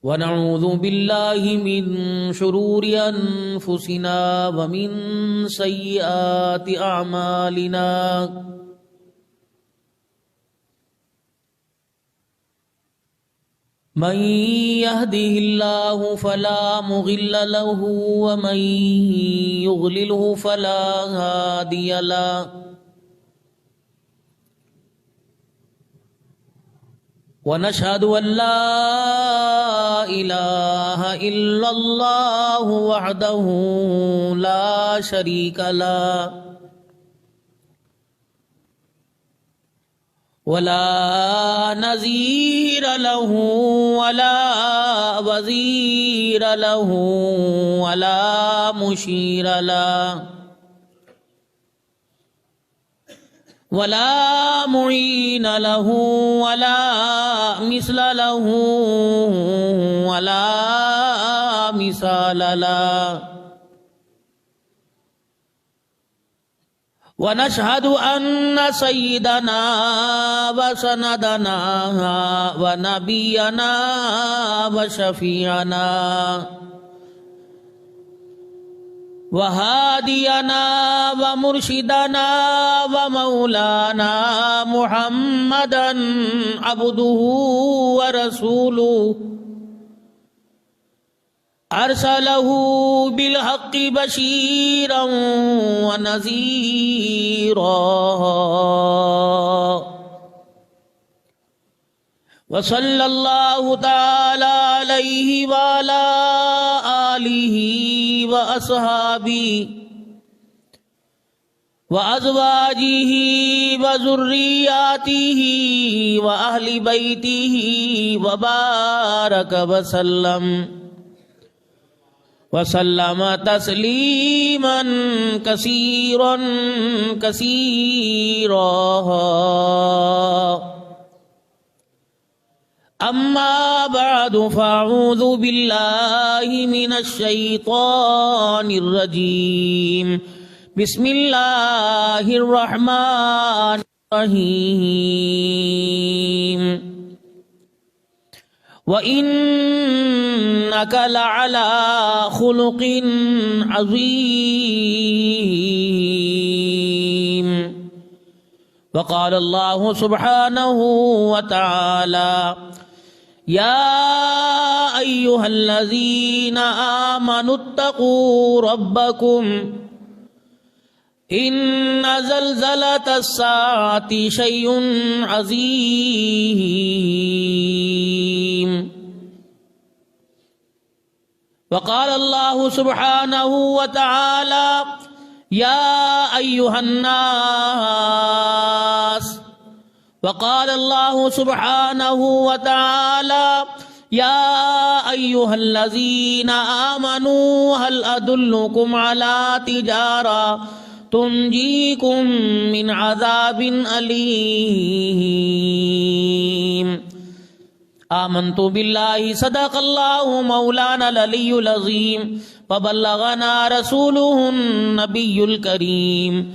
ونعوذ بالله من شرور أنفسنا ومن سيئات أعمالنا من يهده الله فلا مضل له ومن يضلله فلا هادي له ونشهد أن لا إله إلا الله وحده لا شريك له ولا نظير له ولا وزير له ولا مشير له ولا معين له ولا مثل له ولا مثال له ونشهد أن سيدنا وسندنا ونبينا وشفيعنا وهادينا ومرشدنا ومولانا محمدا عبده ورسوله أرسله بالحق بشيرا ونذيرا وصلى الله تعالى عليه وعلى آله وأصحابه وأزواجه وذرياته وأهل بيته وبارك وسلم تسليما كثيرا أما بعد فأعوذ بالله من الشيطان الرجيم بسم الله الرحمن الرحيم وإنك لعلى خلق عظيم وقال الله سبحانه وتعالى يا أيها الذين آمنوا اتقوا ربكم إن زلزلة الساعة شيء عظيم وقال الله سبحانه وتعالى يا أيها الناس وقال الله سبحانه وتعالى يا أيها الذين آمنوا هل أدلكم على تجارة تنجيكم من عذاب أليم آمنت بالله صدق الله مولانا العلي العظيم وبلغنا رسوله النبي الكريم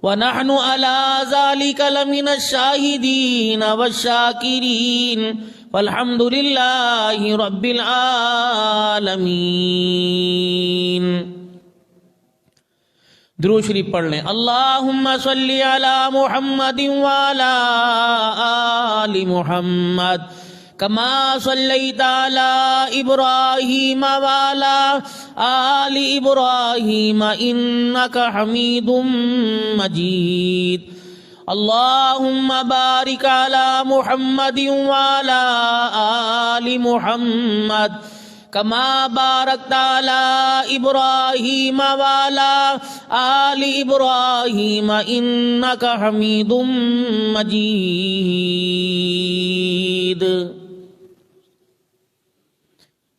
ونحن على ذلك لمن الشاهدين والشاكرين والحمد لله رب العالمين. درود شریف پڑھ لیں. اللہم صلی علی محمد وعلی آل محمد كما صليت على إبراهيم وعلى آل إبراهيم إنك حميد مجيد. اللهم بارك على محمد وعلى آل محمد كما باركت على إبراهيم وعلى آل إبراهيم إنك حميد مجيد.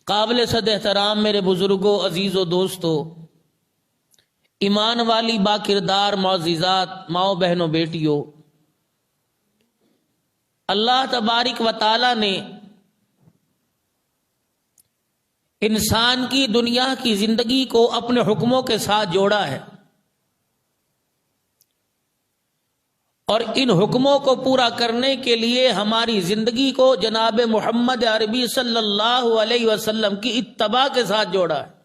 قابل صد احترام میرے بزرگوں، عزیز و دوستو، ایمان والی با کردار معززات ماؤں بہنوں بیٹیوں، اللہ تبارک و تعالی نے انسان کی دنیا کی زندگی کو اپنے حکموں کے ساتھ جوڑا ہے اور ان حکموں کو پورا کرنے کے لیے ہماری زندگی کو جناب محمد عربی صلی اللہ علیہ وسلم کی اتباع کے ساتھ جوڑا ہے۔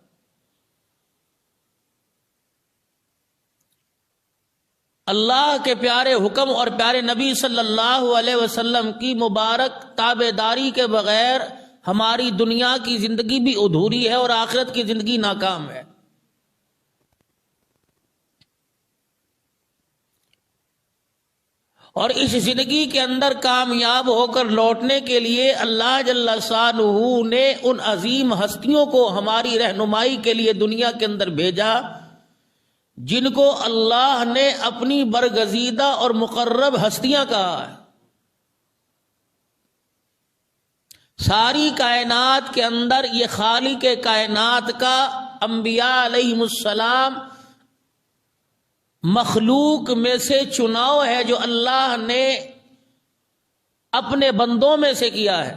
اللہ کے پیارے حکم اور پیارے نبی صلی اللہ علیہ وسلم کی مبارک تابعداری کے بغیر ہماری دنیا کی زندگی بھی ادھوری ہے اور آخرت کی زندگی ناکام ہے۔ اور اس زندگی کے اندر کامیاب ہو کر لوٹنے کے لیے اللہ جل شانہ نے ان عظیم ہستیوں کو ہماری رہنمائی کے لیے دنیا کے اندر بھیجا، جن کو اللہ نے اپنی برگزیدہ اور مقرب ہستیاں کہا ہے۔ ساری کائنات کے اندر یہ خالق کائنات کا انبیاء علیہم السلام مخلوق میں سے چناؤ ہے جو اللہ نے اپنے بندوں میں سے کیا ہے،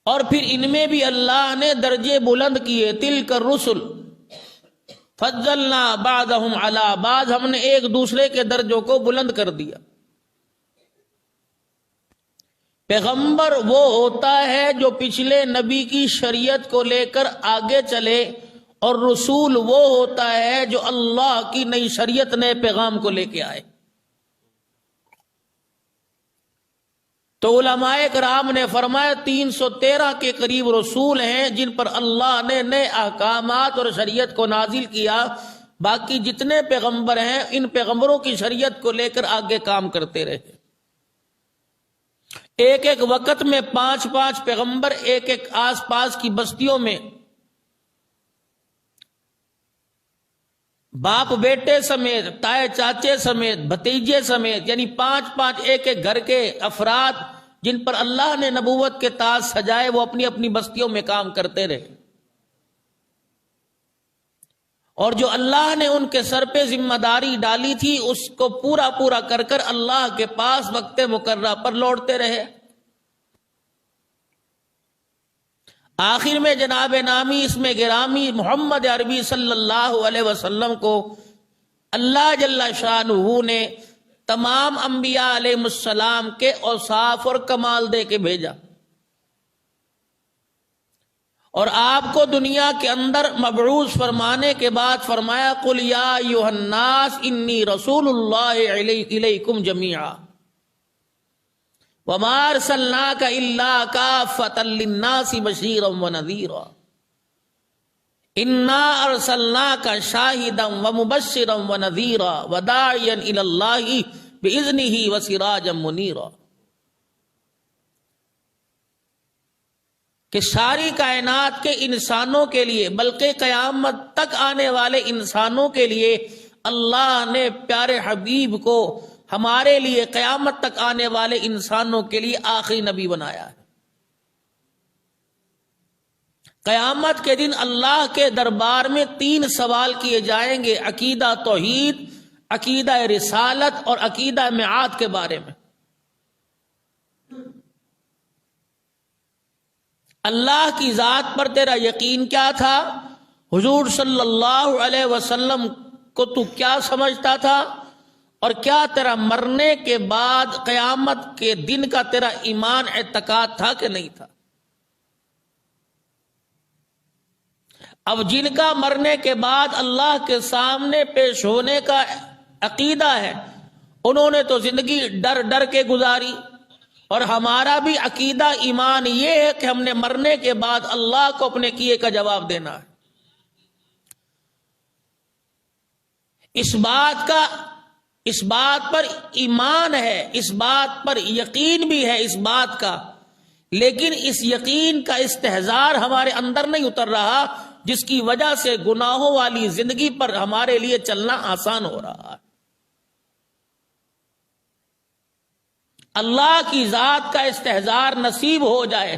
اور پھر ان میں بھی اللہ نے درجے بلند کیے۔ تلک الرسل فضلنا بعضهم علی بعض، ہم نے ایک دوسرے کے درجوں کو بلند کر دیا۔ پیغمبر وہ ہوتا ہے جو پچھلے نبی کی شریعت کو لے کر آگے چلے، اور رسول وہ ہوتا ہے جو اللہ کی نئی شریعت نئے پیغام کو لے کے آئے۔ تو علماء کرام نے فرمایا 313 کے قریب رسول ہیں جن پر اللہ نے نئے احکامات اور شریعت کو نازل کیا۔ باقی جتنے پیغمبر ہیں ان پیغمبروں کی شریعت کو لے کر آگے کام کرتے رہے۔ ایک ایک وقت میں 5 پیغمبر ایک ایک آس پاس کی بستیوں میں باپ بیٹے سمیت، تائے چاچے سمیت، بھتیجے سمیت، یعنی 5 ایک ایک گھر کے افراد جن پر اللہ نے نبوت کے تاج سجائے، وہ اپنی اپنی بستیوں میں کام کرتے رہے۔ اور جو اللہ نے ان کے سر پہ ذمہ داری ڈالی تھی اس کو پورا کر کر اللہ کے پاس وقت مقررہ پر لوٹتے رہے۔ آخر میں جناب نامی اس میں گرامی محمد عربی صلی اللہ علیہ وسلم کو اللہ جل شانہ نے تمام انبیاء علیہ السلام کے اوصاف اور کمال دے کے بھیجا، اور آپ کو دنیا کے اندر مبعوث فرمانے کے بعد فرمایا قل یا ایھا الناس انی رسول اللہ الیکم جمیعا وما ارسلناک الا کافۃ للناس بشیرا ونذیرا انا ارسلناک شاہدا ومبشرا ونذیرا وداعیا الی اللہ باذنہ وسراجا منیرا، کہ ساری کائنات کے انسانوں کے لیے بلکہ قیامت تک آنے والے انسانوں کے لیے اللہ نے پیارے حبیب کو ہمارے لیے قیامت تک آنے والے انسانوں کے لیے آخری نبی بنایا ہے۔ قیامت کے دن اللہ کے دربار میں 3 سوال کیے جائیں گے، عقیدہ توحید، عقیدہ رسالت اور عقیدہ میعاد کے بارے میں۔ اللہ کی ذات پر تیرا یقین کیا تھا؟ حضور صلی اللہ علیہ وسلم کو تو کیا سمجھتا تھا؟ اور کیا تیرا مرنے کے بعد قیامت کے دن کا تیرا ایمان اعتقاد تھا کہ نہیں تھا؟ اب جن کا مرنے کے بعد اللہ کے سامنے پیش ہونے کا عقیدہ ہے، انہوں نے تو زندگی ڈر ڈر کے گزاری، اور ہمارا بھی عقیدہ ایمان یہ ہے کہ ہم نے مرنے کے بعد اللہ کو اپنے کیے کا جواب دینا ہے۔ اس بات پر ایمان ہے، اس بات پر یقین بھی ہے اس بات کا، لیکن اس یقین کا استحضار ہمارے اندر نہیں اتر رہا، جس کی وجہ سے گناہوں والی زندگی پر ہمارے لیے چلنا آسان ہو رہا ہے۔ اللہ کی ذات کا استحضار نصیب ہو جائے،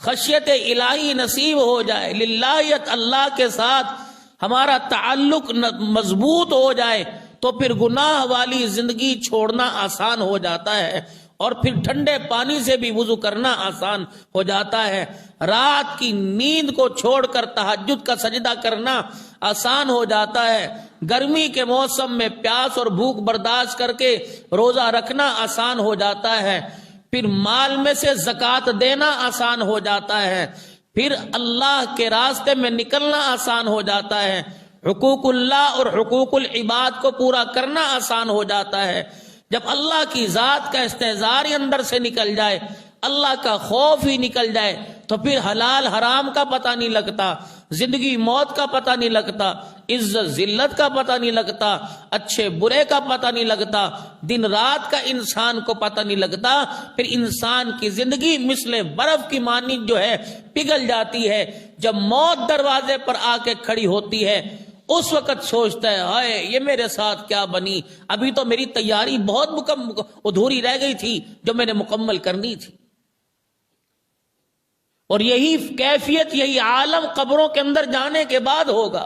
خشیت الہی نصیب ہو جائے، للہیت اللہ کے ساتھ ہمارا تعلق مضبوط ہو جائے، تو پھر گناہ والی زندگی چھوڑنا آسان ہو جاتا ہے، اور پھر ٹھنڈے پانی سے بھی وضو کرنا آسان ہو جاتا ہے۔ رات کی نیند کو چھوڑ کر تہجد کا سجدہ کرنا آسان ہو جاتا ہے، گرمی کے موسم میں پیاس اور بھوک برداشت کر کے روزہ رکھنا آسان ہو جاتا ہے، پھر مال میں سے زکوٰۃ دینا آسان ہو جاتا ہے، پھر اللہ کے راستے میں نکلنا آسان ہو جاتا ہے، حقوق اللہ اور حقوق العباد کو پورا کرنا آسان ہو جاتا ہے۔ جب اللہ کی ذات کا استحضار اندر سے نکل جائے، اللہ کا خوف ہی نکل جائے، تو پھر حلال حرام کا پتہ نہیں لگتا، زندگی موت کا پتہ نہیں لگتا، عزت ذلت کا پتہ نہیں لگتا، اچھے برے کا پتہ نہیں لگتا، دن رات کا انسان کو پتہ نہیں لگتا، پھر انسان کی زندگی مثل برف کی مانند جو ہے پگھل جاتی ہے۔ جب موت دروازے پر آ کے کھڑی ہوتی ہے، اس وقت سوچتا ہے ہائے یہ میرے ساتھ کیا بنی، ابھی تو میری تیاری بہت ادھوری رہ گئی تھی جو میں نے مکمل کرنی تھی۔ اور یہی کیفیت، یہی عالم قبروں کے اندر جانے کے بعد ہوگا۔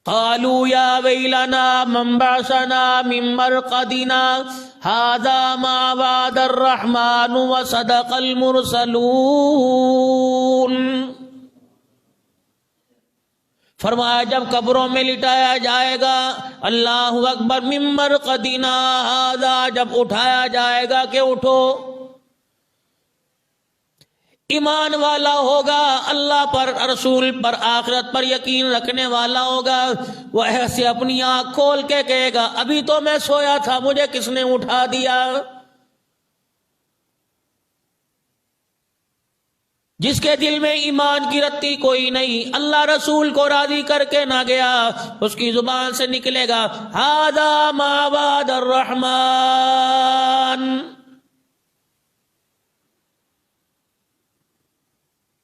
قالوا یا ویلنا من بعثنا من مرقدنا ھذا ما وعد الرحمن وصدق المرسلون۔ فرمایا جب قبروں میں لٹایا جائے گا، اللہ اکبر، من مرقدنا ھذا، جب اٹھایا جائے گا کہ اٹھو، ایمان والا ہوگا، اللہ پر، رسول پر، آخرت پر یقین رکھنے والا ہوگا، وہ ایسے اپنی آنکھ کھول کے کہے گا ابھی تو میں سویا تھا، مجھے کس نے اٹھا دیا؟ جس کے دل میں ایمان کی رتی کوئی نہیں، اللہ رسول کو راضی کر کے نہ گیا، اس کی زبان سے نکلے گا ھذا ما وعد الرحمن،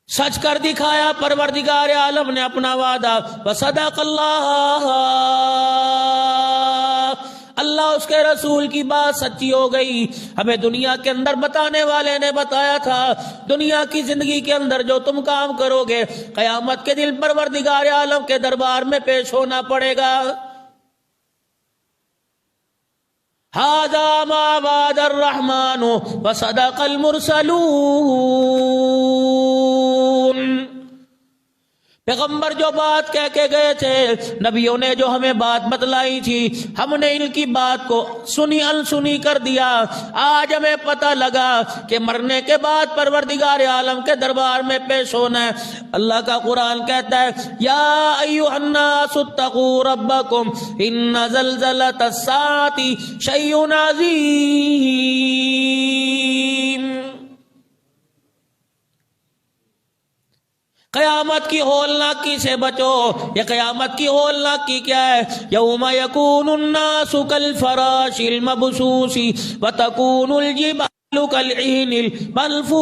سچ کر دکھایا پروردگار عالم نے اپنا وعدہ، وصدق اللہ، اللہ اس کے رسول کی بات سچی ہو گئی۔ ہمیں دنیا کے اندر بتانے والے نے بتایا تھا دنیا کی زندگی کے اندر جو تم کام کرو گے قیامت کے دن پروردگار عالم کے دربار میں پیش ہونا پڑے گا۔ ھذا ما وعد الرحمن وصدق المرسلون، پیغمبر جو بات کہہ کے گئے تھے، نبیوں نے جو ہمیں بات بتلائی تھی، ہم نے ان کی بات کو سنی انسنی کر دیا۔ آج ہمیں پتہ لگا کہ مرنے کے بعد پروردگار عالم کے دربار میں پیش ہونا ہے۔ اللہ کا قرآن کہتا ہے یا ایھا الناس اتقوا ربکم ان زلزلۃ الساعۃ شیء عظیم، قیامت کی ہولناکی سے بچو۔ یہ قیامت کی ہولناکی کیا ہے؟ یوم یکون الناس کالفراش المبثوث وتکون الجبال کالعہن المنفوش،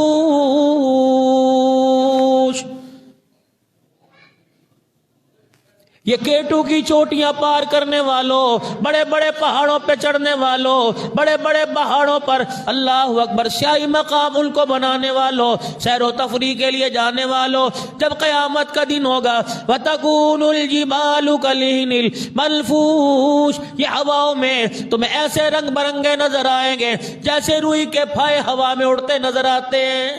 یہ کیٹو کی چوٹیاں پار کرنے والوں، بڑے بڑے پہاڑوں پہ چڑھنے والوں، بڑے بڑے پہاڑوں پر اللہ اکبر سیاہی مقام ان کو بنانے والوں، سیر و تفریح کے لیے جانے والوں، جب قیامت کا دن ہوگا وَتَكُونُ الْجِبَالُ كَالْعِهْنِ الْمَنْفُوشِ، یہ ہواؤں میں تمہیں ایسے رنگ برنگے نظر آئیں گے جیسے روئی کے پھائے ہوا میں اڑتے نظر آتے ہیں۔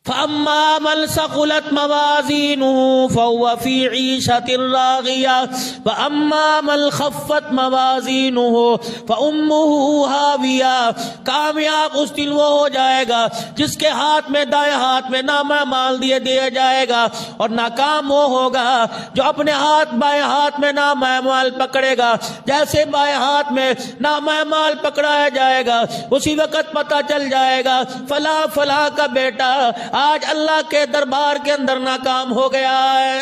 فَأَمَّا مَنْ ثَقُلَتْ مَوَازِينُهُ فَهُوَ فِي عِيشَةٍ رَاضِيَةٍ وَأَمَّا مَنْ خَفَّتْ مَوَازِينُهُ فَأُمُّهُ هَاوِيَةٌ، کامیاب اس دن وہ ہو جائے گا جس کے ہاتھ میں، دائیں ہاتھ میں نامہ مال دیا جائے گا، اور ناکام وہ ہوگا جو اپنے ہاتھ بائیں ہاتھ میں نامہ مال پکڑے گا۔ جیسے بائیں ہاتھ میں نامہ مال پکڑایا جائے گا اسی وقت پتہ چل جائے گا فلاں فلاں کا بیٹا آج اللہ کے دربار کے اندر ناکام ہو گیا ہے۔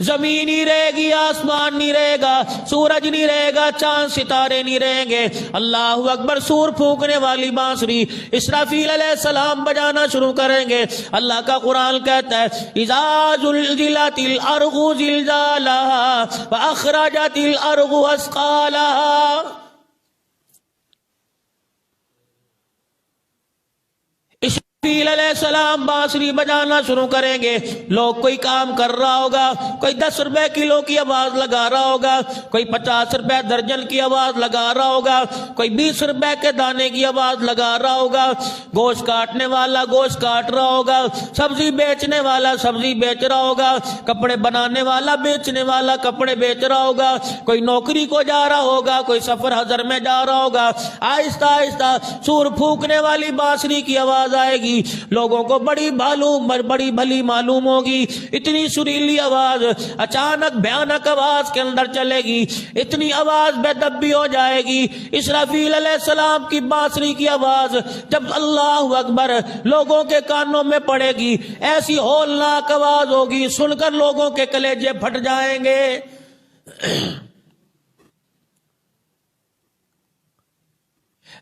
زمین نہیں رہے گی، آسمان نہیں رہے گا، سورج نہیں رہے گا، چاند ستارے نہیں رہیں گے۔ اللہ اکبر، سور پھونکنے والی بانسری اسرافیل علیہ السلام بجانا شروع کریں گے۔ اللہ کا قرآن کہتا ہے اذا زلزلت الارض زلزالها واخرجت الارض اثقالها، اسرافیل علیہ السلام بانسری بجانا شروع کریں گے. لوگ کوئی کام کر رہا ہوگا, کوئی 10 روپے کلو کی آواز لگا رہا ہوگا, کوئی 50 روپے درجن کی آواز لگا رہا ہوگا, کوئی 20 روپے کے دانے کی آواز لگا رہا ہوگا, گوشت کاٹنے والا گوشت کاٹ رہا ہوگا, سبزی بیچنے والا سبزی بیچ رہا ہوگا, کپڑے بنانے والا بیچنے والا کپڑے بیچ رہا ہوگا, کوئی نوکری کو جا رہا ہوگا, کوئی سفر حضر میں جا رہا ہوگا. آہستہ آہستہ سور پھونکنے والی بانسری کی آواز آئے گی. لوگوں کو بڑی بھلی معلوم ہوگی. اتنی سریلی آواز اچانک بھیانک آواز کے اندر چلے گی, اتنی آواز بے دبی ہو جائے گی. اسرافیل علیہ السلام کی بانسری کی آواز جب اللہ اکبر لوگوں کے کانوں میں پڑے گی, ایسی ہولناک آواز ہوگی, سن کر لوگوں کے کلیجے پھٹ جائیں گے.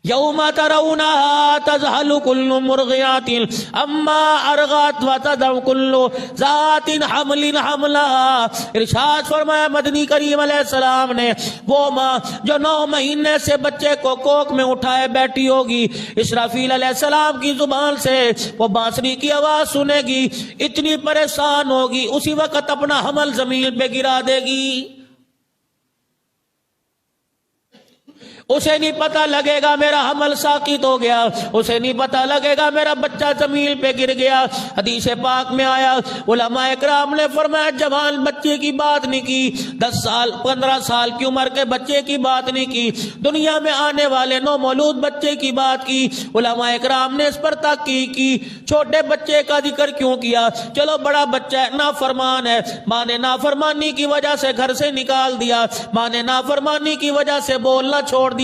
یوم ترونها تذهل كل مرضعة عما ارضعت وتضع كل ذات حمل حملها. ارشاد فرمایا مدنی کریم علیہ السلام نے, وہ ماں جو 9 مہینے سے بچے کو کوکھ میں اٹھائے بیٹھی ہوگی, اسرافیل علیہ السلام کی زبان سے وہ بانسری کی آواز سنے گی, اتنی پریشان ہوگی, اسی وقت اپنا حمل زمین پہ گرا دے گی. اسے نہیں پتہ لگے گا میرا حمل ساقط ہو گیا, اسے نہیں پتہ لگے گا میرا بچہ زمین پہ گر گیا. حدیث پاک میں آیا, علماء اکرام نے فرمایا جوان بچے کی بات نہیں کی, 10 سال 15 سال کی عمر کے بچے کی بات نہیں کی, دنیا میں آنے والے نومولود بچے کی بات کی. علماء اکرام نے اس پر تحقیق کی, چھوٹے بچے کا ذکر کیوں کیا؟ چلو بڑا بچہ ہے, نافرمان ہے, ماں نے نافرمانی کی وجہ سے گھر سے نکال دیا, ماں نے نافرمانی کی وجہ سے بولنا چھوڑ دیا.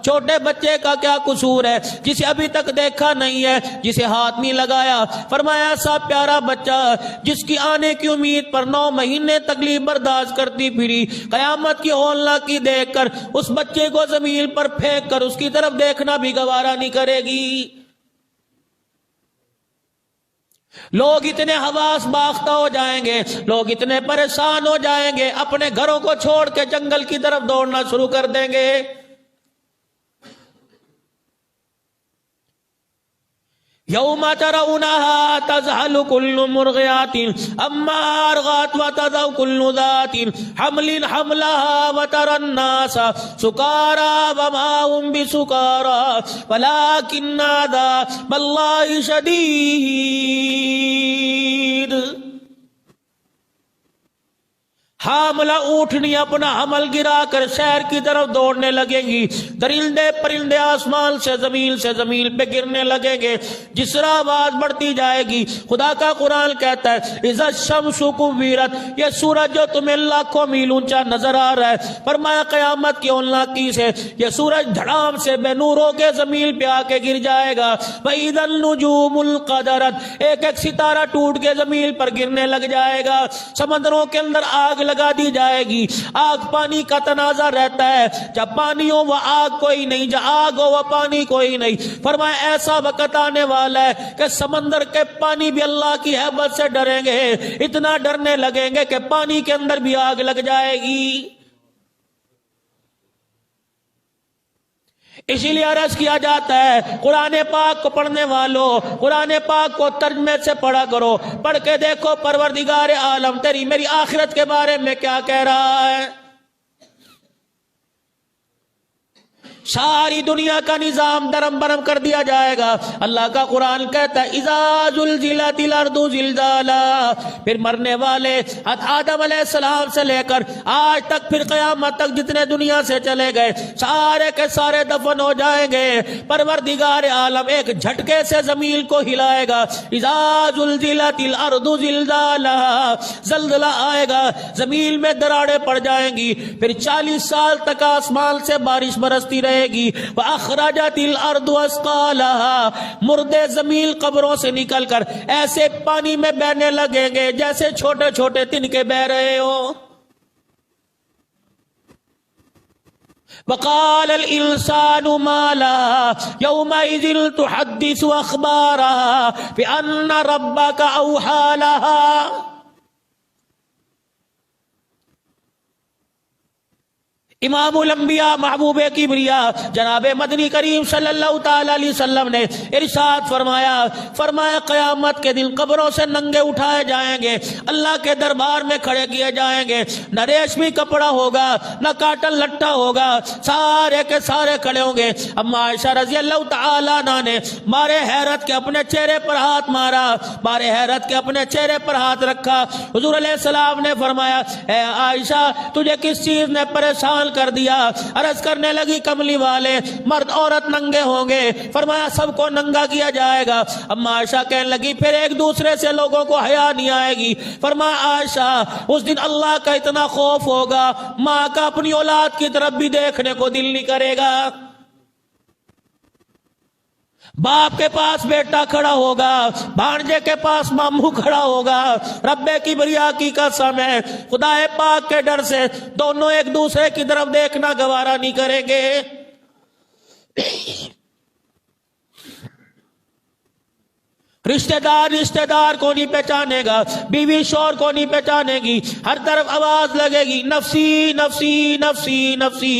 چھوٹے بچے کا کیا قصور ہے جسے ابھی تک دیکھا نہیں ہے, جسے ہاتھ نہیں لگایا؟ فرمایا ایسا پیارا بچہ جس کی آنے کی امید پر 9 مہینے تکلیف برداشت کرتی پھری, قیامت کی ہولناکی دیکھ کر اس بچے کو زمین پر پھینک کر اس کی طرف دیکھنا بھی گوارا نہیں کرے گی. لوگ اتنے حواس باختہ ہو جائیں گے, لوگ اتنے پریشان ہو جائیں گے, اپنے گھروں کو چھوڑ کے جنگل کی طرف دوڑنا شروع کر دیں گے. یوم ترونها تذهل كل مرضعة عما ارضعت وتضع كل ذات حمل حملها وترى الناس سكارى وما هم بسكارى ولكن عذاب الله شديد. حاملہ اونٹنی اپنا حمل گرا کر شہر کی طرف دوڑنے لگیں گی, درندے پرندے آسمان سے زمین پہ گرنے لگیں گے. جس طرح آواز بڑھتی جائے گی, خدا کا قرآن کہتا ہے اذا الشمس کورت, یہ سورج جو تمہیں لاکھوں میل اونچا نظر آ رہا ہے, فرمایا قیامت کی ہولناکی سے یہ سورج دھڑام سے بے نور ہو کے زمین پہ آ کے گر جائے گا. وَإِذَا النُّجُومُ انقَدَرَتْ, ایک ایک ستارہ ٹوٹ کے زمین پر گرنے لگ جائے گا. سمندروں کے اندر آگ لگا دی جائے گی, آگ پانی کا تنازع رہتا ہے, جب پانی ہو وہ آگ کوئی نہیں, جب آگ ہو وہ پانی کوئی نہیں. فرمایا ایسا وقت آنے والا ہے کہ سمندر کے پانی بھی اللہ کی ہیبت سے ڈریں گے, اتنا ڈرنے لگیں گے کہ پانی کے اندر بھی آگ لگ جائے گی. اسی لیے عرض کیا جاتا ہے قرآن پاک کو پڑھنے والوں قرآن پاک کو ترجمے سے پڑھا کرو, پڑھ کے دیکھو پروردگار عالم تیری میری آخرت کے بارے میں کیا کہہ رہا ہے. ساری دنیا کا نظام درم برم کر دیا جائے گا. اللہ کا قرآن کہتا ہے اذا زلزلت الارض زلزالہا, پھر مرنے والے آدم علیہ السلام سے لے کر آج تک پھر قیامت تک جتنے دنیا سے چلے گئے سارے کے سارے دفن ہو جائیں گے. پروردگار عالم ایک جھٹکے سے زمین کو ہلائے گا. اذا زلزلت الارض زلزالہا, زلزلہ آئے گا, زمین میں دراڑیں پڑ جائیں گی, پھر 40 سال تک آسمان سے بارش برستی رہے گی. وَأَخْرَجَتِ الْأَرْضُ أَثْقَالَهَا, مردے زمین قبروں سے نکل کر ایسے پانی میں بہنے لگیں گے جیسے چھوٹے چھوٹے تنکے بہ رہے ہو. وَقَالَ الْإِنسَانُ مَا لَهَا يَوْمَئِذٍ تُحَدِّثُ أَخْبَارَهَا بِأَنَّ رَبَّكَ أَوْحَىٰ لَهَا. امام الانبیاء محبوب کبریا جناب مدنی کریم صلی اللہ تعالی علیہ وسلم نے ارشاد فرمایا قیامت کے دن قبروں سے ننگے اٹھائے جائیں گے، اللہ کے دربار میں کھڑے کیے جائیں گے، نہ ریشمی کپڑا ہوگا نہ کاٹن لٹا ہوگا، سارے کے سارے کھڑے ہوں گے۔ اما عائشہ رضی اللہ تعالی عنہ نے مارے حیرت کے اپنے چہرے پر ہاتھ مارا، مارے حیرت کے اپنے چہرے پر ہاتھ رکھا۔ حضور علیہ السلام نے فرمایا اے عائشہ تجھے کس چیز نے پریشان کر دیا؟ عرض کرنے لگی کملی والے مرد عورت ننگے ہوں گے، فرمایا سب کو ننگا کیا جائے گا۔ اما عائشہ کہنے لگی پھر ایک دوسرے سے لوگوں کو حیا نہیں آئے گی۔ فرمایا عائشہ اس دن اللہ کا اتنا خوف ہوگا ماں کا اپنی اولاد کی طرف بھی دیکھنے کو دل نہیں کرے گا، باپ کے پاس بیٹا کھڑا ہوگا، بھانجے کے پاس ماموں کھڑا ہوگا۔ رب کبریا کی قسم ہے خدا پاک کے ڈر سے دونوں ایک دوسرے کی طرف دیکھنا گوارا نہیں کریں گے۔ رشتہ دار کو نہیں پہچانے گا، بیوی شوہر کو نہیں پہچانے گی، ہر طرف آواز لگے گی نفسی نفسی نفسی نفسی۔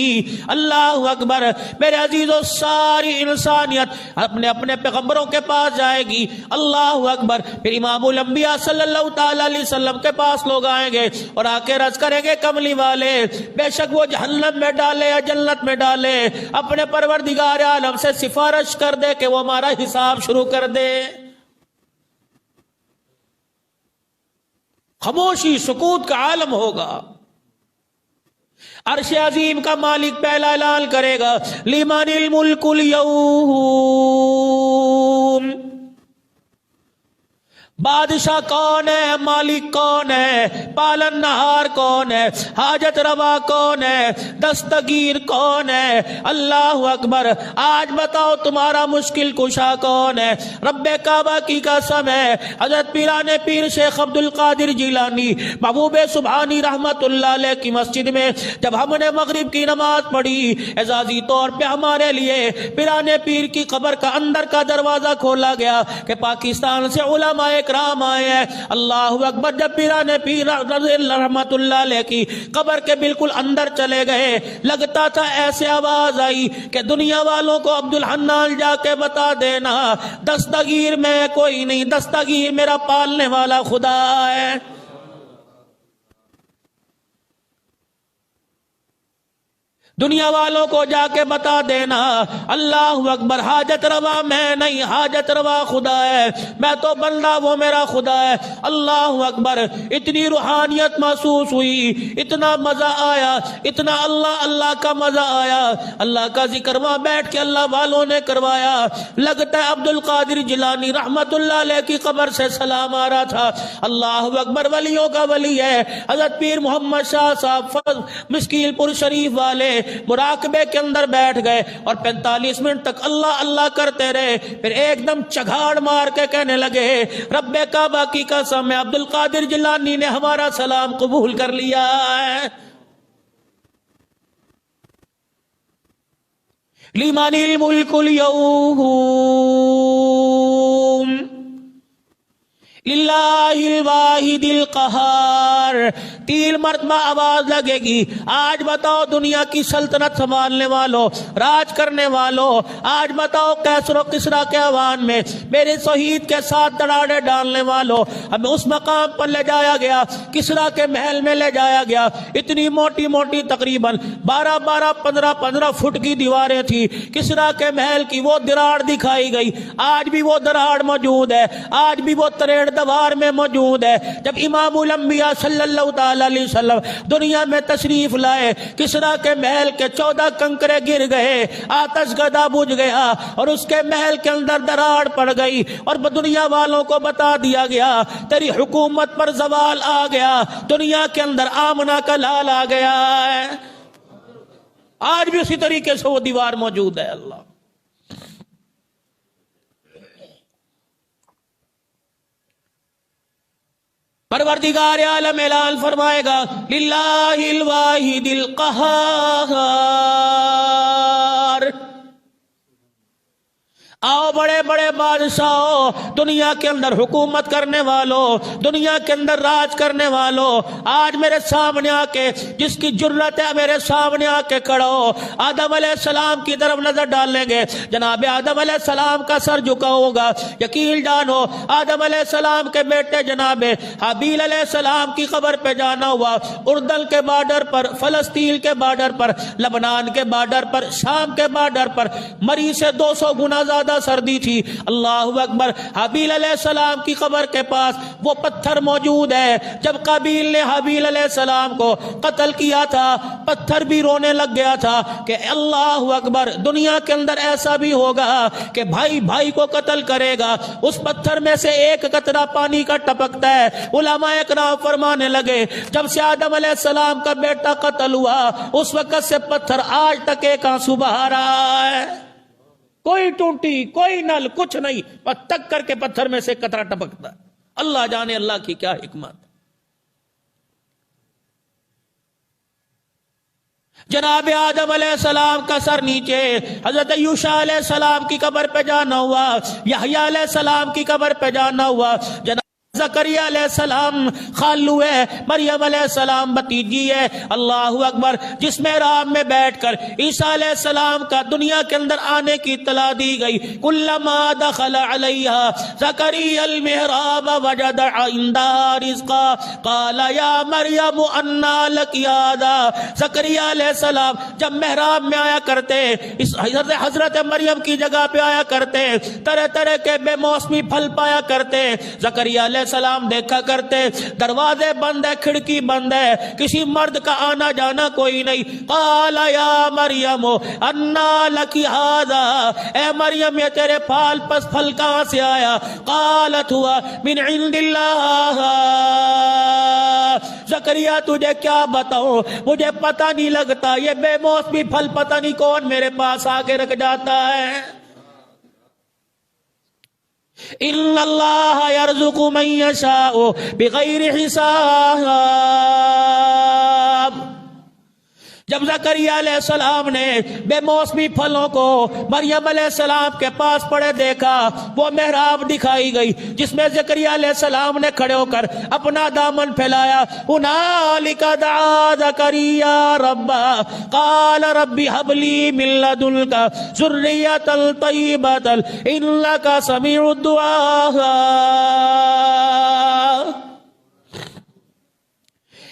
اللہ اکبر میرے عزیزو، ساری انسانیت اپنے اپنے پیغمبروں کے پاس جائے گی۔ اللہ اکبر پھر امام الانبیاء صلی اللہ تعالی علیہ وسلم کے پاس لوگ آئیں گے اور آ کے عرض کریں گے کملی والے بے شک وہ جہنم میں ڈالے یا جنت میں ڈالے، اپنے پروردگار عالم سے سفارش کر دے کہ وہ ہمارا حساب شروع کر دے۔ خاموشی سکوت کا عالم ہوگا۔ عرش عظیم کا مالک پہلا اعلان کرے گا لمن الملک اليوم، بادشاہ کون ہے، مالک کون ہے، پالن نہار کون ہے، حاجت روا کون ہے، دستگیر کون ہے۔ اللہ اکبر آج بتاؤ تمہارا مشکل کشا کون ہے؟ رب کعبہ کی قسم ہے حضرت پیران پیر شیخ عبد القادر جیلانی محبوب سبحانی رحمت اللہ علیہ کی مسجد میں جب ہم نے مغرب کی نماز پڑھی، اعزازی طور پہ ہمارے لیے پیران پیر کی قبر کا اندر کا دروازہ کھولا گیا کہ پاکستان سے علماء کرام آئے ہیں۔ اللہ اکبر جب پیران پیر رحمت اللہ علیہ کی قبر کے بالکل اندر چلے گئے، لگتا تھا ایسے آواز آئی کہ دنیا والوں کو عبد الحنان جا کے بتا دینا دستگیر میں کوئی نہیں، دستگیر میرا پالنے والا خدا ہے۔ دنیا والوں کو جا کے بتا دینا اللہ اکبر حاجت روا میں نہیں، حاجت روا خدا ہے، میں تو بندہ وہ میرا خدا ہے۔ اللہ اکبر اتنی روحانیت محسوس ہوئی، اتنا مزہ آیا، اتنا اللہ اللہ کا مزہ آیا۔ اللہ کا ذکر وہاں بیٹھ کے اللہ والوں نے کروایا۔ لگتا ہے عبد القادر جیلانی رحمت اللہ علیہ کی قبر سے سلام آ رہا تھا۔ اللہ اکبر ولیوں کا ولی ہے حضرت پیر محمد شاہ صاحب مشکیل پور شریف والے مراقبے کے اندر بیٹھ گئے اور 45 منٹ تک اللہ اللہ کرتے رہے۔ پھر ایک دم چگاڑ مار کے کہنے لگے رب کعبہ کی قسم ہے عبد القادر جیلانی نے ہمارا سلام قبول کر لیا ہے۔ لمن الملک اليوم للہ الواحد القہار۔ 3 مرتبہ آواز لگے گی، آج بتاؤ دنیا کی سلطنت سنبھالنے والوں، راج کرنے والوں، آج بتاؤ کیسر و کسریٰ کے ایوان میں میرے شہید کے ساتھ دراڑے ڈالنے والوں۔ ہمیں اس مقام پر لے جایا گیا، کسریٰ کے محل میں لے جایا گیا، اتنی موٹی موٹی تقریباً 12 15 فٹ کی دیواریں تھی۔ کسریٰ کے محل کی وہ دراڑ دکھائی گئی، آج بھی وہ دراڑ موجود ہے، آج بھی وہ تریڑ دوار میں موجود ہے۔ جب امام الانبیاء صلی اللہ تعالی علیہ وسلم دنیا میں تشریف لائے، کسریٰ کے محل کے 14 کنکرے گر گئے، آتش گدا بجھ گیا اور اس کے محل کے اندر دراڑ پڑ گئی اور دنیا والوں کو بتا دیا گیا تیری حکومت پر زوال آ گیا، دنیا کے اندر آمنہ کا لال آ گیا ہے۔ آج بھی اسی طریقے سے وہ دیوار موجود ہے۔ اللہ پروردگار عالم اعلان فرمائے گا للہ الواحد القہار۔ آؤ بڑے بڑے بادشاہوں، دنیا کے اندر حکومت کرنے والوں، دنیا کے اندر راج کرنے والوں، آج میرے سامنے آ کے جس کی جرت ہے میرے سامنے آ کے کھڑو، آدم علیہ السلام کی طرف نظر ڈالیں گے، جناب آدم علیہ السلام کا سر جھکا ہوگا۔ یقین جانو آدم علیہ السلام کے بیٹے جناب حابیل علیہ السلام کی قبر پہ جانا ہوا، اردن کے بارڈر پر، فلسطین کے بارڈر پر، لبنان کے بارڈر پر، شام کے بارڈر پر مری سے 200 گنا زیادہ سردی تھی۔ اللہ اکبر۔ حابیل علیہ السلام کی قبر کے پاس وہ پتھر موجود ہے، جب قابیل نے حابیل علیہ السلام کو قتل کیا تھا پتھر بھی رونے لگ گیا تھا کہ اللہ اکبر، دنیا کے اندر ایسا بھی ہوگا کہ بھائی بھائی کو قتل کرے گا، اس پتھر میں سے ایک قطرہ پانی کا ٹپکتا ہے۔ علماء اکرام فرمانے لگے جب سے آدم علیہ السلام کا بیٹا قتل ہوا اس وقت سے پتھر آج تک ایک آنسو بہا رہا ہے، کوئی ٹوٹی کوئی نل کچھ نہیں، اور تک کر کے پتھر میں سے قطرہ ٹپکتا۔ اللہ جانے اللہ کی کیا حکمت۔ جناب آدم علیہ السلام کا سر نیچے، حضرت یوشع علیہ السلام کی قبر پہ جانا ہوا، یحییٰ علیہ السلام کی قبر پہ جانا ہوا، جناب زکریا علیہ السلام خالو ہے، مریم علیہ السلام بتیجی ہے۔ اللہ اکبر۔ جس محراب میں بیٹھ کر عیسیٰ علیہ السلام کا دنیا کے اندر آنے کی اطلاع دی گئی، کلما دخل علیہا زکریا المحراب وجد عندہا رزقا قال یا مریم انا لک ھذا۔ زکریا علیہ السلام جب محراب میں آیا کرتے، اس حضرت مریم کی جگہ پہ آیا کرتے، طرح طرح کے بے موسمی پھل پایا کرتے۔ زکریا علیہ السلام دیکھا کرتے دروازے بند ہے، کھڑکی بند ہے، کسی مرد کا آنا جانا کوئی نہیں۔ قال یا مریم انا لکی ھذا، اے مریم یہ تیرے پھال پس پھل کہاں سے آیا؟ قالت ہوا من عند اللہ۔ زکریا تجھے کیا بتاؤں، مجھے پتہ نہیں لگتا، یہ بے موسمی پھل پتہ نہیں کون میرے پاس آ کے رکھ جاتا ہے۔ ان اللہ یرزق من یشاء بغیر حساب۔ جب زکریا علیہ السلام نے بے موسمی پھلوں کو مریم علیہ السلام کے پاس پڑے دیکھا، وہ محراب دکھائی گئی جس میں زکریا علیہ السلام نے کھڑے ہو کر اپنا دامن پھیلایا۔ ہنالک دعا زکریا ربہ قال رب ہب لی من لدنک ذریۃ طیبۃ انک سمیع الدعاء۔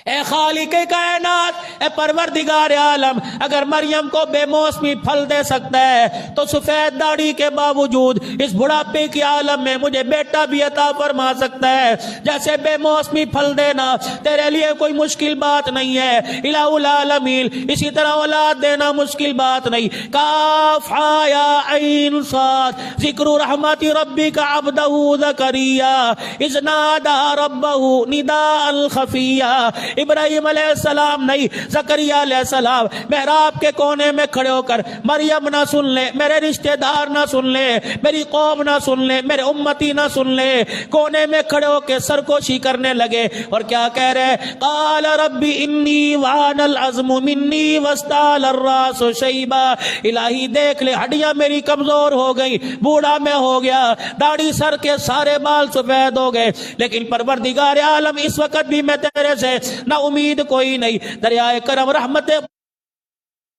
اے خالق کائنات، اے پروردگار عالم، اگر مریم کو بے موسمی پھل دے سکتا ہے تو سفید داڑھی کے باوجود اس بڑھاپے کی عالم میں مجھے بیٹا بھی عطا فرما سکتا ہے۔ جیسے بے موسمی پھل دینا تیرے لیے کوئی مشکل بات نہیں ہے الہ العالمین، اسی طرح اولاد دینا مشکل بات نہیں۔ کاف ہا یا عین صاد، ذکر رحمت ربک عبدہ زکریا اذ نادى ربہ نداء خفیا۔ ابراہیم علیہ السلام نہیں، زکریا علیہ السلام محراب کے کونے میں کھڑے ہو کر مریم نہ سن لے، میرے رشتہ دار نہ سن لے، میری قوم نہ سن لے، میرے امتی نہ سن لے، کونے میں کھڑے ہو کے سرکوشی کرنے لگے اور کیا کہہ رہے؟ قال رب انی وہن العظم منی واستعل الراس شیبا۔ الہی دیکھ لے ہڈیاں میری کمزور ہو گئی، بوڑھا میں ہو گیا، داڑھی سر کے سارے بال سفید ہو گئے، لیکن پروردگار عالم اس وقت بھی میں تیرے سے نہ امید کوئی نہیں۔ دریائے کرم رحمت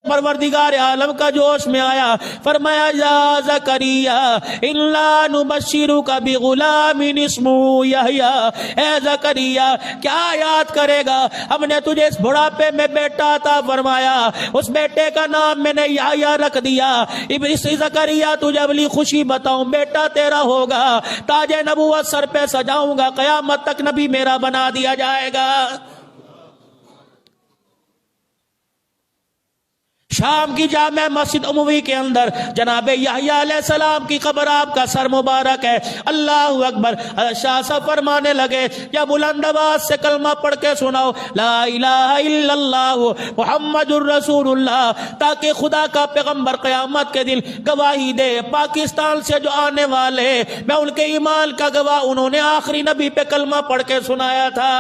پروردگار عالم کا جوش میں آیا، فرمایا یا زکریا انا نبشرک بغلام اسمہ یحییٰ۔ اے زکریا کیا یاد کرے گا، ہم نے تجھے اس بڑھاپے میں بیٹا عطا فرمایا، اس بیٹے کا نام میں نے یحییٰ رکھ دیا۔ اس زکریا تجھے اگلی خوشی بتاؤں، بیٹا تیرا ہوگا، تاج نبوت سر پہ سجاؤں گا، قیامت تک نبی میرا بنا دیا جائے گا۔ شام کی جامع مسجد عموی کے اندر جناب یحییٰ علیہ السلام کی قبر، آپ کا سر مبارک ہے۔ اللہ اکبر۔ شاہ صاحب فرمانے لگے یا بلند آواز سے کلمہ پڑھ کے سناؤ لا الہ الا اللہ محمد الرسول اللہ، تاکہ خدا کا پیغمبر قیامت کے دن گواہی دے۔ پاکستان سے جو آنے والے، میں ان کے ایمان کا گواہ، انہوں نے آخری نبی پہ کلمہ پڑھ کے سنایا تھا۔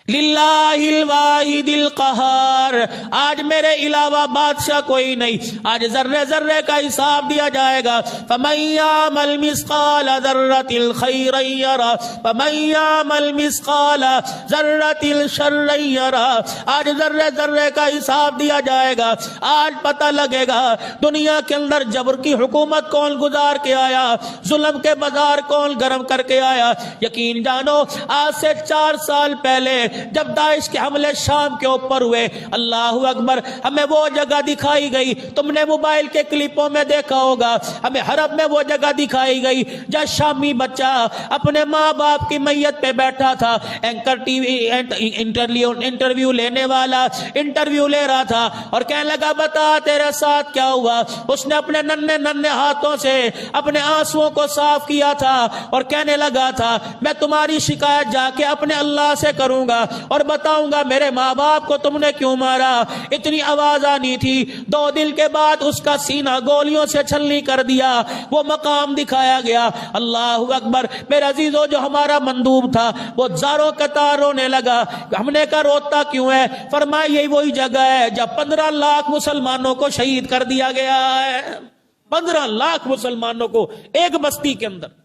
للہ الواحد القہار، آج میرے علاوہ بادشاہ کوئی نہیں، آج ذرے ذرے کا حساب دیا جائے گا۔ فمن یعمل مثقال ذرۃ خیرا یرہ ومن یعمل مثقال ذرۃ شرا یرہ، آج ذرے ذرے کا حساب دیا جائے گا۔ آج پتہ لگے گا دنیا کے اندر جبر کی حکومت کون گزار کے آیا، ظلم کے بازار کون گرم کر کے آیا۔ یقین جانو آج سے 4 سال پہلے جب داعش کے حملے شام کے اوپر ہوئے، اللہ اکبر، ہمیں وہ جگہ دکھائی گئی، تم نے موبائل کے کلپوں میں دیکھا ہوگا، ہمیں حرب میں وہ جگہ دکھائی گئی جہاں شامی بچہ اپنے ماں باپ کی میت پہ بیٹھا تھا، اینکر ٹی وی انٹرویو لینے والا انٹرویو لے رہا تھا اور کہنے لگا بتا تیرے ساتھ کیا ہوا۔ اس نے اپنے ننھے ہاتھوں سے اپنے آنسوؤں کو صاف کیا تھا اور کہنے لگا تھا میں تمہاری شکایت جا کے اپنے اللہ سے کروں گا اور بتاؤں گا میرے ماں باپ کو تم نے کیوں مارا۔ اتنی آواز آنی تھی، 2 دن کے بعد اس کا سینہ گولیوں سے چھلنی کر دیا، وہ مقام دکھایا گیا۔ اللہ اکبر، میرے عزیزو، جو ہمارا مندوب تھا وہ زاروں قطار رونے لگا۔ ہم نے کہا روتا کیوں ہے؟ فرمایا یہی وہی جگہ ہے جب 15 لاکھ مسلمانوں کو شہید کر دیا گیا ہے، 15 لاکھ مسلمانوں کو ایک بستی کے اندر۔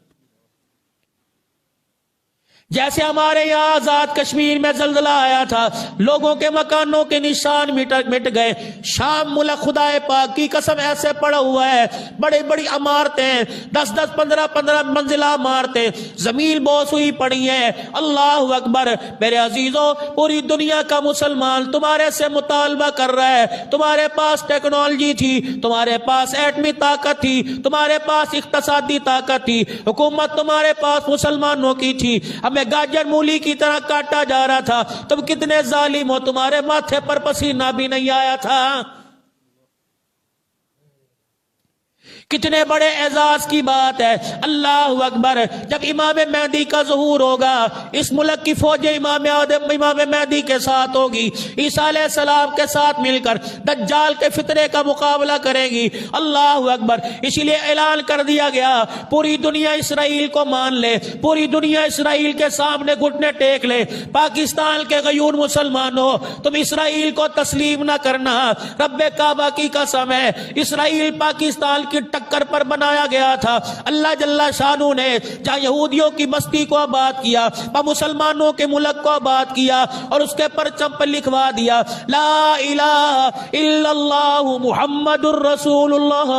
جیسے ہمارے یہاں آزاد کشمیر میں زلزلہ آیا تھا، لوگوں کے مکانوں کے نشان مٹ گئے، شام ملک خدائے پاک کی قسم ایسے پڑا ہوا ہے، بڑی بڑی عمارتیں 10 15 منزلہ عمارتیں زمین بوس ہوئی پڑی ہیں۔ اللہ اکبر، میرے عزیزوں، پوری دنیا کا مسلمان تمہارے سے مطالبہ کر رہا ہے، تمہارے پاس ٹیکنالوجی تھی، تمہارے پاس ایٹمی طاقت تھی، تمہارے پاس اقتصادی طاقت تھی، حکومت تمہارے پاس مسلمانوں کی تھی، ہمیں گاجر مولی کی طرح کاٹا جا رہا تھا، تم کتنے ظالم ہو، تمہارے ماتھے پر پسینہ بھی نہیں آیا تھا۔ کتنے بڑے اعزاز کی بات ہے۔ اللہ اکبر، جب امام مہدی کا ظہور ہوگا، اس ملک کی فوج امام مہدی کے ساتھ ہوگی، عیسیٰ علیہ السلام کے ساتھ مل کر دجال کے فتنے کا مقابلہ کرے گی۔ اللہ اکبر، اسی لیے اعلان کر دیا گیا پوری دنیا اسرائیل کو مان لے، پوری دنیا اسرائیل کے سامنے گھٹنے ٹیک لے۔ پاکستان کے غیور مسلمانوں، تم اسرائیل کو تسلیم نہ کرنا، رب کعبہ کی قسم ہے، اسرائیل پاکستان کی ٹکر پر بنایا گیا تھا۔ اللہ جل شانہ نے جہاں یہودیوں کی بستی کو آباد کیا، وہاں مسلمانوں کے ملک کو آباد کیا اور اس کے پرچم پر لکھوا دیا لا الہ الا اللہ محمد الرسول اللہ۔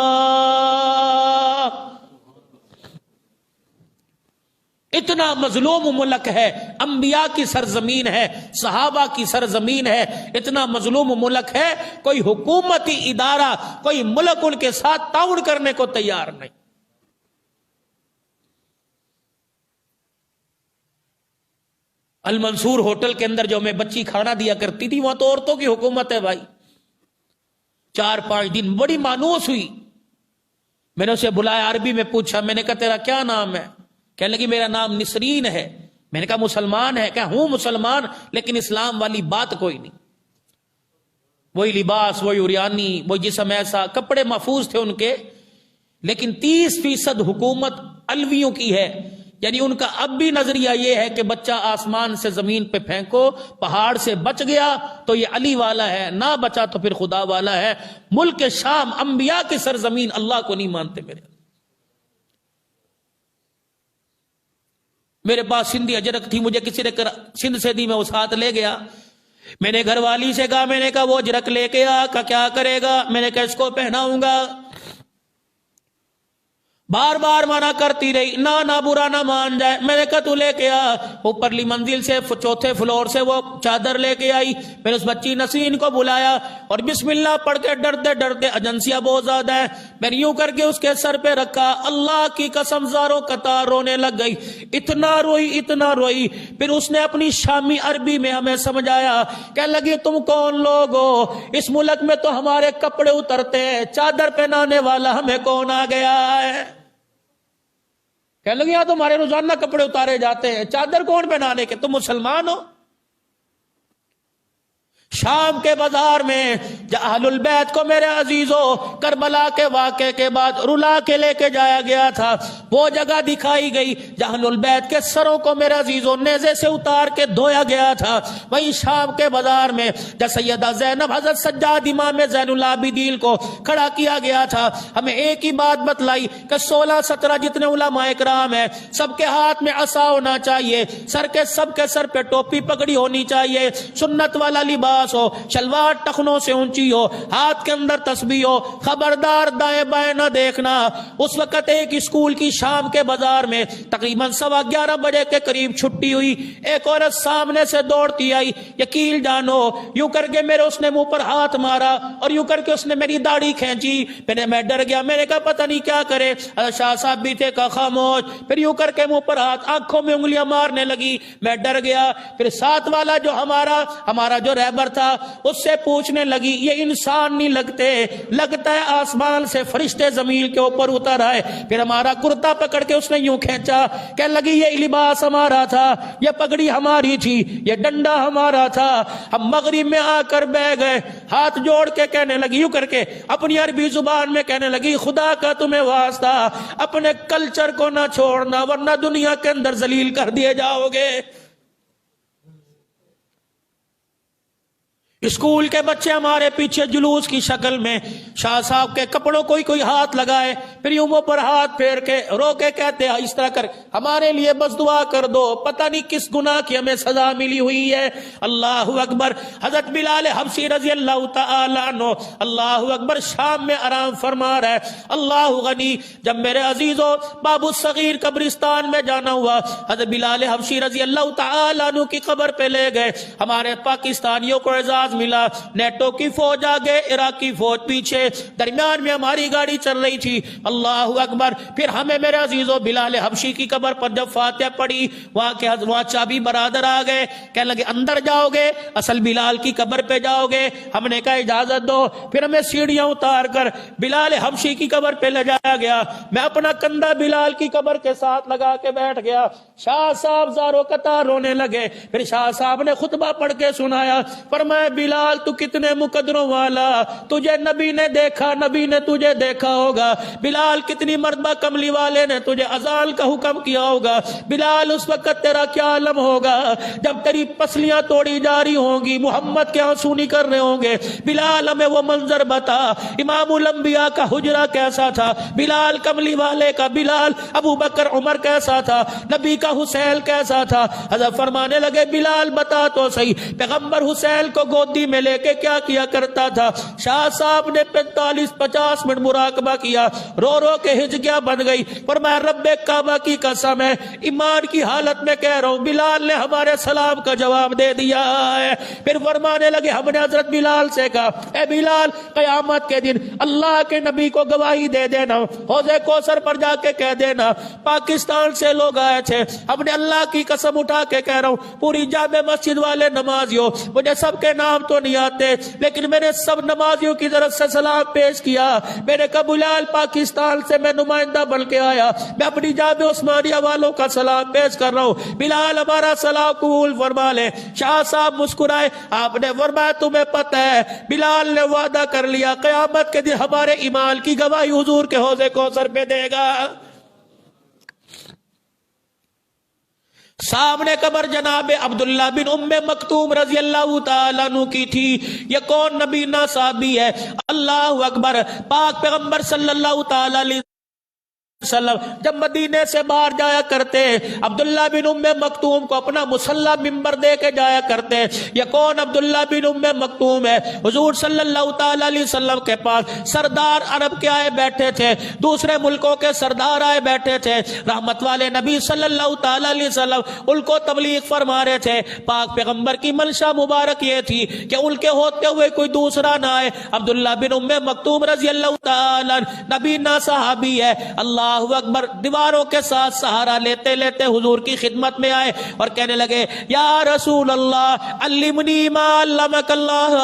اتنا مظلوم ملک ہے، انبیاء کی سرزمین ہے، صحابہ کی سرزمین ہے، اتنا مظلوم ملک ہے، کوئی حکومتی ادارہ، کوئی ملک ان کے ساتھ تعاون کرنے کو تیار نہیں۔ المنصور ہوٹل کے اندر جو میں بچی کھانا دیا کرتی تھی، وہاں تو عورتوں کی حکومت ہے بھائی۔ 4-5 دن بڑی مانوس ہوئی، میں نے اسے بلایا، عربی میں پوچھا، میں نے کہا تیرا کیا نام ہے؟ کہنے لگی میرا نام نسرین ہے۔ میں نے کہا مسلمان ہے؟ کہ ہوں مسلمان، لیکن اسلام والی بات کوئی نہیں۔ وہی لباس، وہی عریانی، وہی جسم ایسا، کپڑے محفوظ تھے ان کے، لیکن 30% حکومت علویوں کی ہے۔ یعنی ان کا اب بھی نظریہ یہ ہے کہ بچہ آسمان سے زمین پہ پھینکو، پہاڑ سے بچ گیا تو یہ علی والا ہے، نہ بچا تو پھر خدا والا ہے۔ ملک شام انبیاء کی سرزمین، اللہ کو نہیں مانتے۔ میرے پاس سندھی اجرک تھی، مجھے کسی نے سندھ سے دی، میں اس ہاتھ لے گیا۔ میں نے گھر والی سے کہا، میں نے کہا وہ اجرک لے کے آ، کیا کرے گا؟ میں نے کہا اس کو پہناؤں گا۔ بار بار منع کرتی رہی، نہ برا نہ مان جائے۔ میں نے کہا تو لے کے آ۔ اوپرلی منزل سے 4تھے فلور سے وہ چادر لے کے آئی۔ میں نے اس بچی نسرین کو بلایا اور بسم اللہ پڑھ کے ڈرتے ڈرتے، ایجنسیاں بہت زیادہ ہیں، میں نے یوں کر کے اس کے سر پہ رکھا، اللہ کی قسم زاروں قطار رونے لگ گئی، اتنا روئی۔ پھر اس نے اپنی شامی عربی میں ہمیں سمجھایا، کہنے لگی تم کون لوگ ہو؟ اس ملک میں تو ہمارے کپڑے اترتے ہیں، چادر پہنانے والا ہمیں کون آ گیا ہے؟ کہنے لگے یہاں تمہارے روزانہ کپڑے اتارے جاتے ہیں، چادر کون پہنانے کے؟ تم مسلمان ہو؟ شام کے بازار میں اہل البیت کو میرے عزیزوں کربلا کے واقعے کے بعد رلا کے لے کے جایا گیا تھا، وہ جگہ دکھائی گئی جہاں اہل البیت کے سروں کو میرے عزیزوں نیزے سے اتار کے دھویا گیا تھا۔ وہیں شام کے بازار میں جب سیدہ زینب حضرت سجاد امام زین العابدین کو کھڑا کیا گیا تھا، ہمیں ایک ہی بات بتلائی کہ 16-17 جتنے علماء اکرام ہیں سب کے ہاتھ میں عصا ہونا چاہیے، سب کے سر پہ ٹوپی پگڑی ہونی چاہیے، سنت والا لباس ہو، شلوار ٹخنوں سے اونچی ہو، ہاتھ کے اندر تسبیح ہو، خبردار دائیں بائیں نہ دیکھنا۔ اس وقت ایک اسکول کی شام کے بازار میں تقریباً 11:15 بجے کے قریب چھٹی ہوئی، ایک عورت سامنے سے دوڑتی آئی، یقین جانو یوں کر کے میرے اس نے منہ پر ہاتھ مارا اور یوں کر کے اس نے میری داڑھی کھینچی، میں ڈر گیا، میں نے کہا پتہ نہیں کیا کرے، شاہ صاحب بھی تھے، کہا خاموش، پھر یوں کر کے منہ پر ہاتھ، آنکھوں میں انگلیاں مارنے لگی، میں ڈر گیا۔ پھر ساتھ والا جو ہمارا جو رہبر تھا اس سے پوچھنے لگی یہ انسان نہیں لگتے، لگتا ہے آسمان سے فرشتے زمین کے اوپر اتر آئے۔ پھر ہمارا کرتا پکڑ کے اس نے یوں کھینچا، کہنے لگی یہ لباس ہمارا تھا، یہ پگڑی ہماری تھی، یہ ڈنڈا ہمارا تھا، ہم مغرب میں آ کر بہ گئے۔ ہاتھ جوڑ کے کہنے لگی، یوں کر کے اپنی عربی زبان میں کہنے لگی خدا کا تمہیں واسطہ اپنے کلچر کو نہ چھوڑنا ورنہ دنیا کے اندر ذلیل کر دیے جاؤ گے۔ اسکول کے بچے ہمارے پیچھے جلوس کی شکل میں شاہ صاحب کے کپڑوں کو کوئی ہاتھ لگائے، پھر یوں منہ پر ہاتھ پھیر کے رو کے کہتے ہیں اس طرح کر ہمارے لیے بس دعا کر دو، پتہ نہیں کس گناہ کی ہمیں سزا ملی ہوئی ہے۔ اللہ اکبر۔ حضرت بلال حبشی رضی اللہ تعالی عنہ اللہ اکبر شام میں آرام فرما رہا ہے، اللہ غنی۔ جب میرے عزیزوں بابو الصغیر قبرستان میں جانا ہوا، حضرت بلال حبشی رضی اللہ تعالی عنہ کی قبر پہ لے گئے، ہمارے پاکستانیوں کو اعزاز ملا، نیٹو کی فوج آگے، عراقی فوج پیچھے، درمیان میں ہماری گاڑی چل رہی تھی، اللہ اکبر۔ پھر ہمیں میرے عزیزوں بلال حبشی کی قبر پر جب فاتحہ پڑھی، وہاں چابی برادر آ گئے، کہنے لگے اندر جاؤ گے اصل بلال کی قبر پہ جاؤ گے؟ ہم نے کہا اجازت دو۔ پھر ہمیں سیڑھیاں اتار کر بلال حبشی کی قبر پہ لے جایا گیا، میں اپنا کندھا بلال کی قبر کے ساتھ لگا کے بیٹھ گیا۔ شاہ صاحب زاروں قطار رونے لگے، پھر شاہ صاحب نے خطبہ پڑھ کے سنایا، فرمایا بلال تو کتنے مقدروں والا، تجھے نبی نے دیکھا، نبی نے تجھے دیکھا ہوگا، بلال کتنی مرتبہ کملی والے نے تجھے اذان کا حکم کیا ہوگا، بلال اس وقت تیرا کیا عالم ہوگا جب تیری پسلیاں توڑی جا رہی ہوں گی، محمد کے آنسو نہیں کر رہے ہوں گے۔ بلال ہمیں وہ منظر بتا، امام الانبیاء کا حجرہ کیسا تھا، بلال کملی والے کا بلال، ابو بکر عمر کیسا تھا، نبی کا حسین کیسا تھا۔ حضرت فرمانے لگے بلال بتا تو صحیح، پیغمبر حسین کو گودی میں لے کے کیا کرتا تھا؟ شاہ صاحب نے 45-50 منٹ مراقبہ کیا، رو رو کے ہجکیاں بن گئی، پر میں رب کعبہ کی قسم ہے ایمان کی حالت میں کہہ رہا ہوں بلال نے ہمارے سلام کا جواب دے دیا ہے۔ پھر فرمانے لگے ہم نے حضرت بلال سے کہا اے بلال قیامت کے دن اللہ کے نبی کو گواہی دے دینا، حوض کوثر پر جا کے کہہ دینا پاکستان سے لوگ آئے تھے، ہم نے اللہ کی قسم اٹھا کے کہہ رہا ہوں پوری جامع مسجد والے نمازیوں، مجھے سب کے نام تو نہیں آتے لیکن میں نے سب نمازیوں کی طرف سے سلام پیش کیا، میں نے کہا بلال پاکستان سے میں نمائندہ بن کے آیا، میں اپنی جامع عثمانیہ والوں کا سلام پیش کر رہا ہوں، بلال ہمارا سلام قبول فرما لے۔ شاہ صاحب مسکرائے، آپ نے فرمایا تمہیں پتہ ہے بلال نے وعدہ کر لیا قیامت کے دن ہمارے ایمان کی گواہی حضور کے حوض کوثر پہ دے گا۔ سامنے قبر جناب عبداللہ بن ام مکتوم رضی اللہ تعالیٰ عنہ کی تھی۔ یہ کون نبی نہ صحابی ہے؟ اللہ اکبر۔ پاک پیغمبر صلی اللہ تعالیٰ علیہ وسلم جب مدینے سے باہر جایا کرتے عبداللہ بن ام مکتوم کو اپنا مصلی ممبر دے کے جایا کرتے۔ یہ کون عبداللہ بن ام مکتوم ہے؟ حضور صلی اللہ تعالیٰ علیہ وسلم کے پاس سردار عرب کے آئے بیٹھے تھے، دوسرے ملکوں کے سردار آئے بیٹھے تھے، رحمت والے نبی صلی اللہ تعالیٰ علیہ وسلم ان کو تبلیغ فرما رہے تھے۔ پاک پیغمبر کی منشا مبارک یہ تھی کہ ان کے ہوتے ہوئے کوئی دوسرا نہ آئے۔ عبداللہ بن ام مکتوم رضی اللہ تعالیٰ نبی نہ صحابی ہے، اللہ اللہ اکبر، دیواروں کے ساتھ سہارا لیتے لیتے حضور کی خدمت میں آئے اور کہنے لگے یا رسول اللہ علمنی ما علمک اللہ،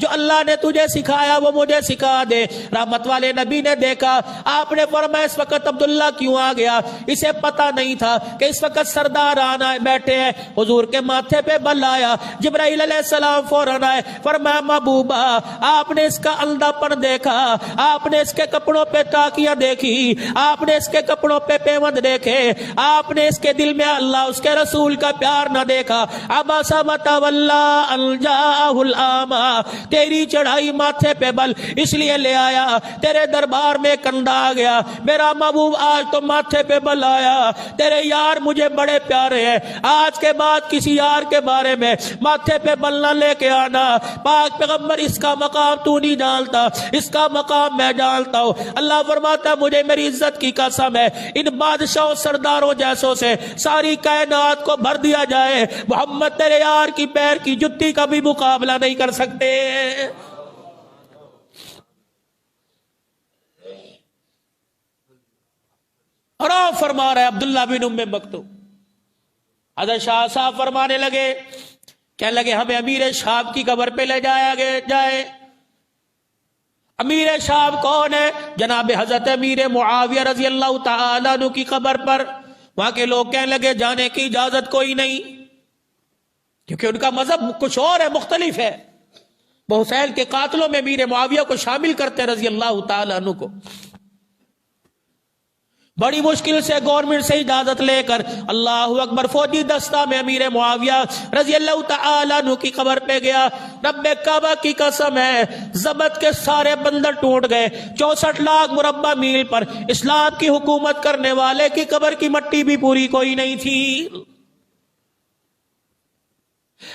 جو اللہ نے تجھے سکھایا وہ مجھے سکھا دے۔ رحمت والے نبی نے دیکھا، آپ نے فرمایا اس وقت عبداللہ کیوں آ گیا؟ اسے پتہ نہیں تھا کہ اس وقت سردار آنا بیٹھے ہیں۔ حضور کے ماتھے پہ بل آیا، جبرائیل علیہ السلام فوراً آئے، فرمایا محبوبہ آپ نے اس کا اندھا پن دیکھا، آپ نے اس کے کپڑوں پہ ٹاکیاں دیکھی، آپ نے اس کے کپڑوں پہ پیوند دیکھے، آپ نے اس کے دل میں اللہ اس کے رسول کا پیار نہ دیکھا۔ عبس وتولی ان جاءہ الاعمی، تیری چڑھائی ماتھے پہ بل اس لیے لے آیا، تیرے دربار میں کندھا آ گیا، میرا محبوب آج تو ماتھے پہ بل آیا، تیرے یار مجھے بڑے پیارے ہیں، آج کے بعد کسی یار کے بارے میں ماتھے پہ بل نہ لے کے آنا۔ پاک پیغمبر اس کا مقام تو نہیں جانتا، اس کا مقام میں جانتا ہوں۔ اللہ فرماتا مجھے میری عزت کی قسم ہے ان بادشاہوں سرداروں جیسوں سے ساری کائنات کو بھر دیا جائے، محمد تیرے یار کی پیر کی جتی کا بھی مقابلہ نہیں کر سکتے۔ اور آپ فرما رہے عبداللہ بن ام مکتوم، حضرت شاہ صاحب فرمانے لگے، کہنے لگے ہمیں امیر شام کی قبر پہ لے جایا جائے۔ امیر شام کون ہے؟ جناب حضرت امیر معاویہ رضی اللہ تعالیٰ عنہ کی قبر پر۔ وہاں کے لوگ کہنے لگے جانے کی اجازت کوئی نہیں، کیونکہ ان کا مذہب کچھ اور ہے، مختلف ہے۔ وہ حسین کے قاتلوں میں امیر معاویہ کو شامل کرتے رضی اللہ تعالیٰ عنہ کو۔ بڑی مشکل سے گورنمنٹ سے اجازت لے کر اللہ اکبر فوجی دستہ میں امیر معاویہ رضی اللہ تعالیٰ عنہ کی قبر پہ گیا۔ رب کعبہ کی قسم ہے ضبط کے سارے بندر ٹوٹ گئے، 64 لاکھ مربع میل پر اسلام کی حکومت کرنے والے کی قبر کی مٹی بھی پوری کوئی نہیں تھی۔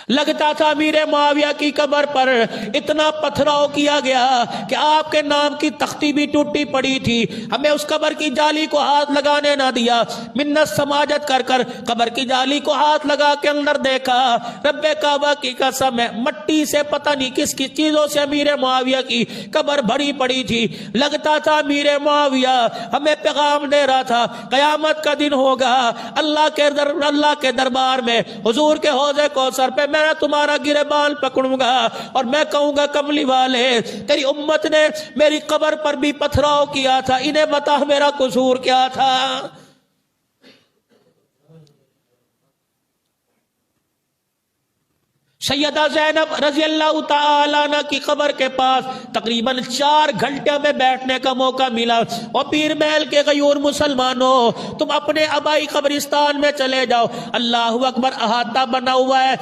لگتا تھا امیر معاویہ کی قبر پر اتنا پتھراؤ کیا گیا کہ آپ کے نام کی تختی بھی ٹوٹی پڑی تھی، ہمیں اس قبر کی جالی کو ہاتھ لگانے نہ دیا۔ منت سماجت کر کر قبر کی جالی کو ہاتھ لگا کے اندر دیکھا، رب کعبہ کی قسم ہے مٹی سے پتہ نہیں کس کس چیزوں سے امیر معاویہ کی قبر بھری پڑی تھی۔ لگتا تھا امیر معاویہ ہمیں پیغام دے رہا تھا قیامت کا دن ہوگا، اللہ کے دربار میں حضور کے حوض کوثر پہ میں تمہارا گریبان پکڑوں گا اور میں کہوں گا کملی والے تیری امت نے میری قبر پر بھی پتھراؤ کیا تھا، انہیں بتا میرا قصور کیا تھا۔ سیدہ زینب رضی اللہ تعالیٰ عنہ کی قبر کے پاس تقریباً 4 گھنٹے میں بیٹھنے کا موقع ملا۔ اور پیر محل کے غیور مسلمانوں تم اپنے آبائی قبرستان میں چلے جاؤ، اللہ اکبر احاطہ بنا ہوا ہے،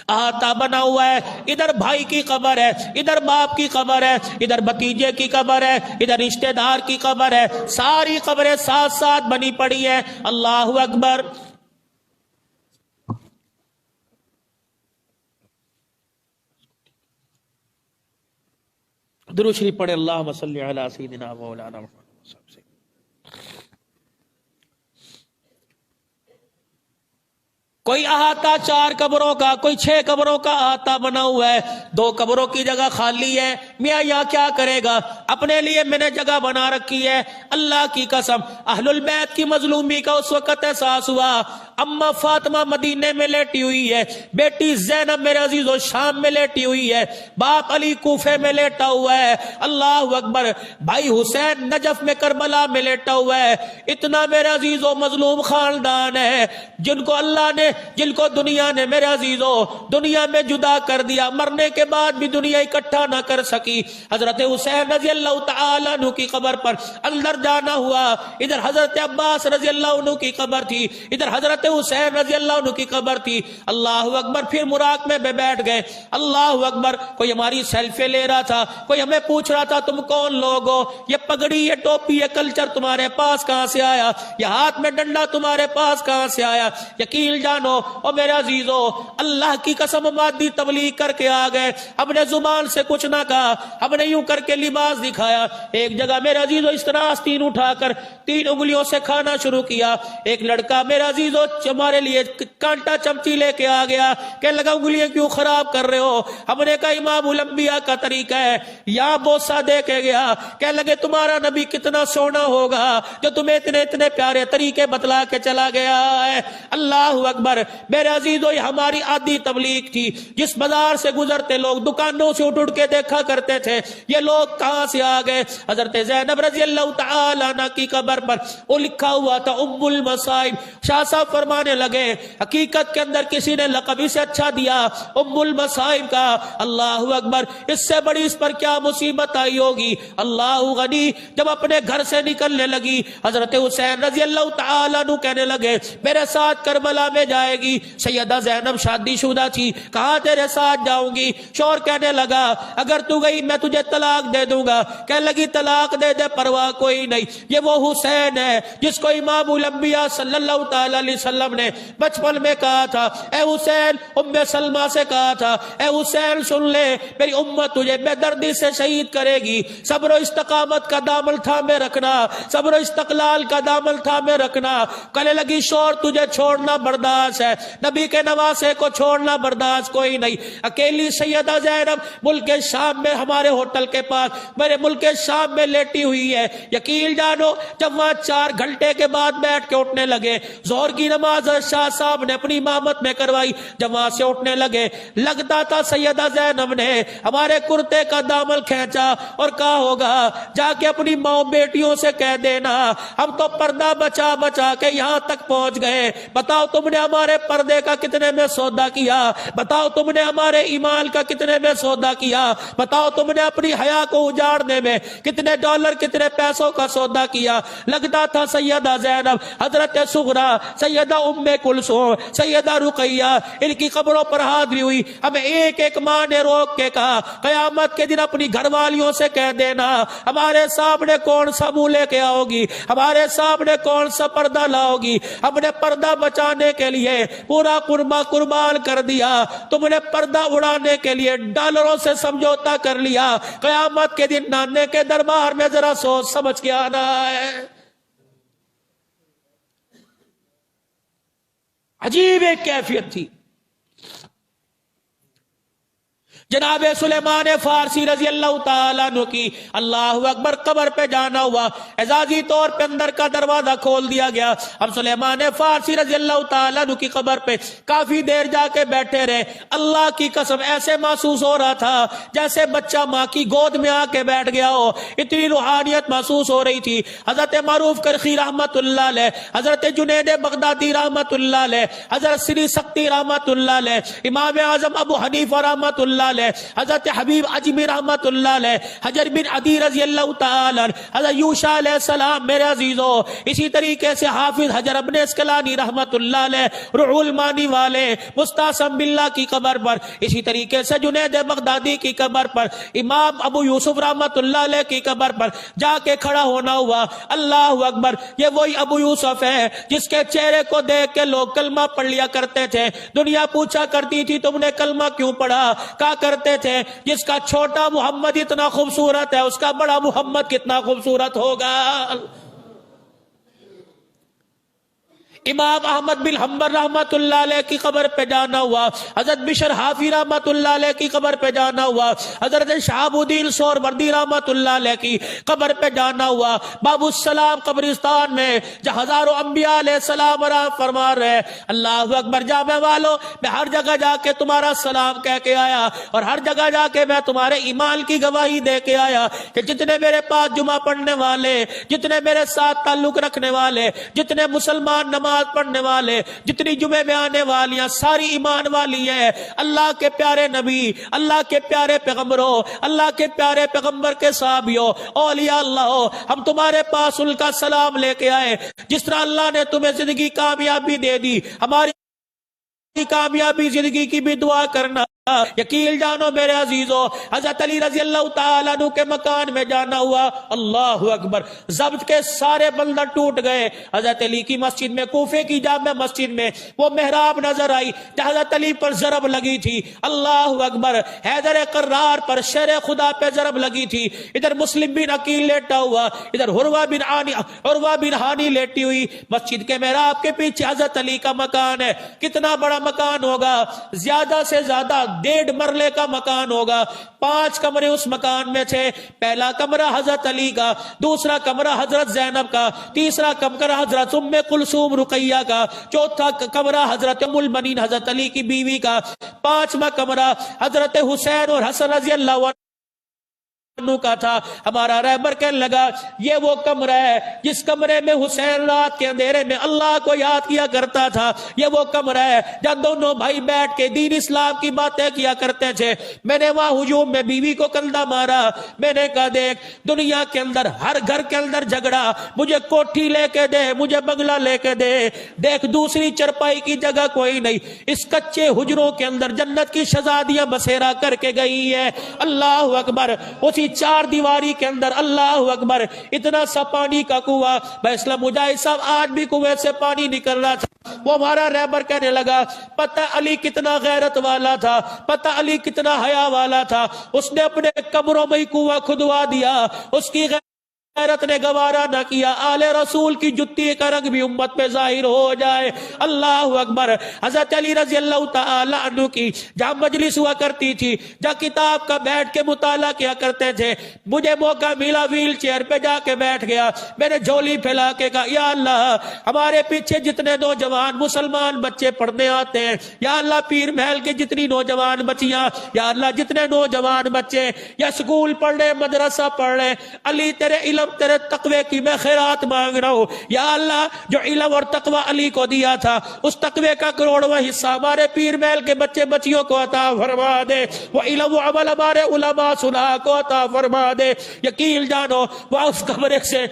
احاطہ بنا ہوا ہے، ادھر بھائی کی قبر ہے، ادھر باپ کی قبر ہے، ادھر بھتیجے کی قبر ہے، ادھر رشتہ دار کی قبر ہے، ساری قبریں ساتھ ساتھ بنی پڑی ہیں۔ اللہ اکبر۔ درود شریف پڑھے اللہم صلی علی سیدنا مولانا محمد۔ کوئی احاطہ 4 قبروں کا، کوئی 6 قبروں کا احاطہ بنا ہوا ہے، 2 قبروں کی جگہ خالی ہے۔ میاں یا کیا کرے گا، اپنے لیے میں نے جگہ بنا رکھی ہے۔ اللہ کی قسم اہل البیت کی مظلومی کا اس وقت احساس ہوا۔ اما فاطمہ مدینے میں لیٹی ہوئی ہے، بیٹی زینب میرے عزیزو شام میں لیٹی ہوئی ہے، باپ علی کوفے میں لیٹا ہوا ہے، اللہ اکبر بھائی حسین نجف میں کربلا میں لیٹا ہوا ہے۔ اتنا میرے عزیزو مظلوم خاندان ہے جن کو اللہ نے، جن کو دنیا نے میرے عزیزو دنیا میں جدا کر دیا، مرنے کے بعد بھی دنیا اکٹھا نہ کر سکی۔ حضرت حسین رضی اللہ تعالیٰ عنہ کی قبر پر اندر جانا ہوا، ادھر حضرت عباس رضی اللہ عنہ کی قبر تھی، ادھر حضرت حسین رضی اللہ عنہ کی قبر تھی۔ اللہ اکبر پھر مراقبے میں بیٹھ گئے۔ اللہ اکبر کوئی ہماری سیلفی لے رہا تھا، کوئی ہمیں پوچھ رہا تھا تم کون لوگ ہو، یہ پگڑی، یہ ٹوپی، یہ کلچر تمہارے پاس کہاں سے آیا، یہ ہاتھ میں ڈنڈا تمہارے پاس کہاں سے آیا۔ یقین جانو اور میرے عزیزو اللہ کی قسم مادی تبلیغ کر کے آ گئے، اپنے زبان سے کچھ نہ کہا، ہم نے یوں کر کے لباس دکھایا. ایک جگہ میرے عزیزو اس طرح آستین اٹھا کر 3 انگلیوں سے کھانا شروع کیا. ایک لڑکا میرے عزیزو ہمارے لیے کانٹا چمچی لے کے آ گیا, کہنے لگا انگلیاں کیوں خراب کر رہے ہو؟ ہم نے کہا امام الانبیاء کا طریقہ ہے. یا بوسہ دے کے گیا, کہنے لگے تمہارا نبی کتنا سونا ہوگا جو تمہیں اتنے پیارے طریقے بتلا کے چلا گیا ہے. اللہ اکبر. میرے عزیزو یہ ہماری عادی تبلیغ تھی. جس بازار سے گزرتے لوگ دکانوں سے اٹھ کے دیکھا کرتے تھے یہ لوگ کہاں سے آ گئے. حضرت زینب رضی اللہ تعالی عنہ کی قبر پر وہ لکھا ہوا تھا ام المصائب. شاہ صاحب فرمانے لگے حقیقت کے اندر کسی نے لقب اسے اچھا دیا ام المصائب کا. اللہ اکبر. اس سے بڑی اس پر کیا مصیبت آئی ہوگی. اللہ غنی. جب اپنے گھر سے نکلنے لگی حضرت حسین رضی اللہ تعالی عنہ کہنے لگے میرے ساتھ کربلا میں جائے گی. سیدہ زینب شادی شدہ تھی, کہا تیرے ساتھ جاؤں گی. شور کہنے لگا اگر تو گئی میں تجھے طلاق دے دوں گا. کہنے لگی طلاق دے دے پرواہ کوئی نہیں, یہ وہ حسین ہے جس کو امام الانبیاء صلی اللہ تعالی علیہ وسلم نے بچپن میں کہا تھا اے حسین, ام سلمہ سے کہا تھا اے حسین سن لے میری امت تجھے بے دردی سے شہید کرے گی. صبر و استقامت کا دامن تھامے رکھنا, صبر و استقلال کا دامن تھامے رکھنا. کہنے لگی شور تجھے چھوڑنا برداشت ہے, نبی کے نواسے کو چھوڑنا برداشت کوئی نہیں. اکیلی سیدہ زینب ملک شام میں ہمارے ہوٹل کے پاس میرے ملک شام میں لیٹی ہوئی ہے. یقین جانو جب وہاں 4 گھنٹے کے بعد بیٹھ کے اٹھنے لگے, ظہر کی نماز شاہ صاحب نے اپنی امامت میں کروائی, جب وہاں سے اٹھنے لگے لگتا تھا سیدہ زینب نے ہمارے کرتے کا دامن کھینچا اور کہا ہوگا جا کے اپنی ماں بیٹیوں سے کہہ دینا ہم تو پردہ بچا بچا کے یہاں تک پہنچ گئے. بتاؤ تم نے ہمارے پردے کا کتنے میں سودا کیا, بتاؤ تم نے ہمارے ایمان کا کتنے میں سودا کیا, بتاؤ تم نے اپنی حیا کو اجاڑنے میں کتنے ڈالر کتنے پیسوں کا سودا کیا. لگتا تھا سیدہ زینب, حضرت صغرا, سیدہ ام کلثوم, سیدہ رقیہ ان کی قبروں پر حاضری ہوئی. ہمیں ایک ایک ماں نے روک کے کہا قیامت کے دن اپنی گھر والیوں سے کہہ دینا ہمارے سامنے کون سا منہ لے کے آؤ گی, ہمارے سامنے کون سا پردہ لاؤ گی. ہم نے پردہ بچانے کے لیے پورا قربان کر دیا, تم نے پردہ اڑانے کے لیے ڈالروں سے سمجھوتا کر لیا. قیامت کے دن نانے کے دربار میں ذرا سوچ سمجھ کے آنا ہے. عجیب ایک کیفیت تھی. جناب سلیمان فارسی رضی اللہ تعالیٰ عنہ کی اللہ اکبر قبر پہ جانا ہوا, اعزازی طور پہ اندر کا دروازہ کھول دیا گیا. اب سلیمان فارسی رضی اللہ تعالیٰ عنہ کی قبر پہ کافی دیر جا کے بیٹھے رہے. اللہ کی قسم ایسے محسوس ہو رہا تھا جیسے بچہ ماں کی گود میں آ کے بیٹھ گیا ہو, اتنی روحانیت محسوس ہو رہی تھی. حضرت معروف کرخی رحمت اللہ علیہ, حضرت جنید بغدادی رحمت اللہ علیہ, حضرت سری سختی رحمت اللہ علیہ, امام اعظم ابو حنیفہ رحمت اللہ علیہ, حضرت حبیب عجمی رحمت اللہ علیہ, حجر بن عدی رضی اللہ تعالی, حضرت یوشع علیہ السلام. میرے عزیزو اسی طریقے سے حافظ حجر ابن اسقلانی رحمت اللہ علیہ روح المانی والے مستعصم باللہ کی قبر پر, اسی طریقے سے جنید بغدادی کی قبر پر, امام ابو یوسف رحمت اللہ علیہ کی قبر پر جا کے کھڑا ہونا ہوا. اللہ اکبر. یہ وہی ابو یوسف ہے جس کے چہرے کو دیکھ کے لوگ کلمہ پڑھ لیا کرتے تھے. دنیا پوچھا کرتی تھی تم نے کلمہ کیوں پڑھا, کہا کرتے تھے جس کا چھوٹا محمد اتنا خوبصورت ہے اس کا بڑا محمد کتنا خوبصورت ہوگا. امام احمد بن حنبل رحمت اللہ علیہ کی قبر پہ جانا ہوا, حضرت بشر حافی رحمت اللہ علیہ کی قبر پہ جانا ہوا, حضرت شہاب الدین سہروردی رحمت اللہ علیہ کی قبر پہ جانا ہوا. باب السلام قبرستان میں جہاں ہزاروں انبیاء علیہ السلام آرام فرما رہے. اللہ اکبر. جامع والو میں ہر جگہ جا کے تمہارا سلام کہہ کے آیا اور ہر جگہ جا کے میں تمہارے ایمان کی گواہی دے کے آیا کہ جتنے میرے پاس جمعہ پڑھنے والے, جتنے میرے ساتھ تعلق رکھنے والے, جتنے مسلمان نماز پڑھنے والے, جتنی جمعے میں آنے والیاں ساری ایمان والی ہیں. اللہ کے پیارے نبی, اللہ کے پیارے پیغمبروں, اللہ کے پیارے پیغمبر کے صحابیوں, اولیاء اللہ, ہم تمہارے پاس ان کا سلام لے کے آئے. جس طرح اللہ نے تمہیں زندگی کامیابی دے دی, ہماری کامیابی زندگی کی بھی دعا کرنا. یقین جانو میرے عزیزو، حضرت علی رضی اللہ تعالیٰ عنہ کے مکان میں جانا ہوا، اللہ اکبر، ضبط کے سارے بندر ٹوٹ گئے۔ حضرت علی کی مسجد میں، کوفے کی جامع مسجد میں وہ محراب نظر آئی، حضرت علی پر ضرب لگی تھی، اللہ اکبر، حیدر قرار پر، شیر خدا پہ ضرب لگی تھی۔ ادھر مسلم بن عقیل لیٹا ہوا، ادھر عروہ بن ہانی لیٹی ہوئی۔ مسجد کے محراب کے پیچھے حضرت علی کا مکان ہے۔ کتنا بڑا مکان ہوگا؟ زیادہ سے زیادہ 1.5 مرلے کا مکان ہوگا۔ 5 کمرے اس مکان میں تھے۔ پہلا کمرہ حضرت علی کا، دوسرا کمرہ حضرت زینب کا، تیسرا کمرہ حضرت ام کلثوم رقیہ کا، چوتھا کمرہ حضرت ام المؤمنین حضرت علی کی بیوی کا، 5واں کمرہ حضرت حسین اور حسن رضی اللہ عنہ کا تھا۔ ہمارا رہبر کہنے لگا یہ وہ کمرہ ہے جس کمرے میں حسین رات کے اندھیرے میں اللہ کو یاد کیا کرتا تھا، یہ وہ کمرہ ہے جہاں دونوں بھائی بیٹھ کے دین اسلام کی باتیں کیا کرتے تھے۔ میں نے وہاں ہجوم میں بیوی کو کندھا مارا، میں نے کہا دیکھ دنیا کے اندر ہر گھر کے اندر جھگڑا، مجھے کوٹھی لے کے دے، مجھے بنگلہ لے کے دے، دیکھ دوسری چرپائی کی جگہ کوئی نہیں، اس کچے حجروں کے اندر جنت کی شہزادیاں بسیرا کر کے گئی ہیں۔ اللہ اکبر، اسی 4 دیواری کے اندر، اللہ اکبر، اتنا سا پانی کا کنواں، بیسلا مجاہد صاحب آج بھی کنویں سے پانی نکل رہا تھا۔ وہ ہمارا رہبر کہنے لگا پتہ علی کتنا غیرت والا تھا، پتہ علی کتنا حیا والا تھا، اس نے اپنے قبروں میں ہی کنواں کھدوا دیا، اس کی غیرت نے گوارا نہ کیا آل رسول کی جتی کا رنگ بھی امت پہ ظاہر ہو جائے۔ اللہ اکبر۔ حضرت علی رضی اللہ تعالی عنہ کی جہاں مجلس ہوا کرتی تھی، جہاں کتاب کا بیٹھ کے مطالعہ کیا کرتے تھے، مجھے موقع ملا ویل چیئر پہ جا کے بیٹھ گیا، میں نے جھولی پھیلا کے کہا یا اللہ ہمارے پیچھے جتنے نوجوان مسلمان بچے پڑھنے آتے ہیں، یا اللہ پیر محل کے جتنی نوجوان بچیاں، یا اللہ جتنے نوجوان بچے یا سکول پڑھ رہے، مدرسہ پڑھ رہے، علی تیرے علم تیرے تقوی کی میں خیرات مانگ رہا ہوں، یا اللہ جو علم اور تقوی علی کو دیا تھا اس تقوی کا کروڑواں حصہ ہمارے پیر محل کے بچے بچیوں کو عطا فرما دے، وہ علم و عمل ہمارے علماء صلحاء کو عطا فرما دے۔ یقین جانو وہ اس کمرے سے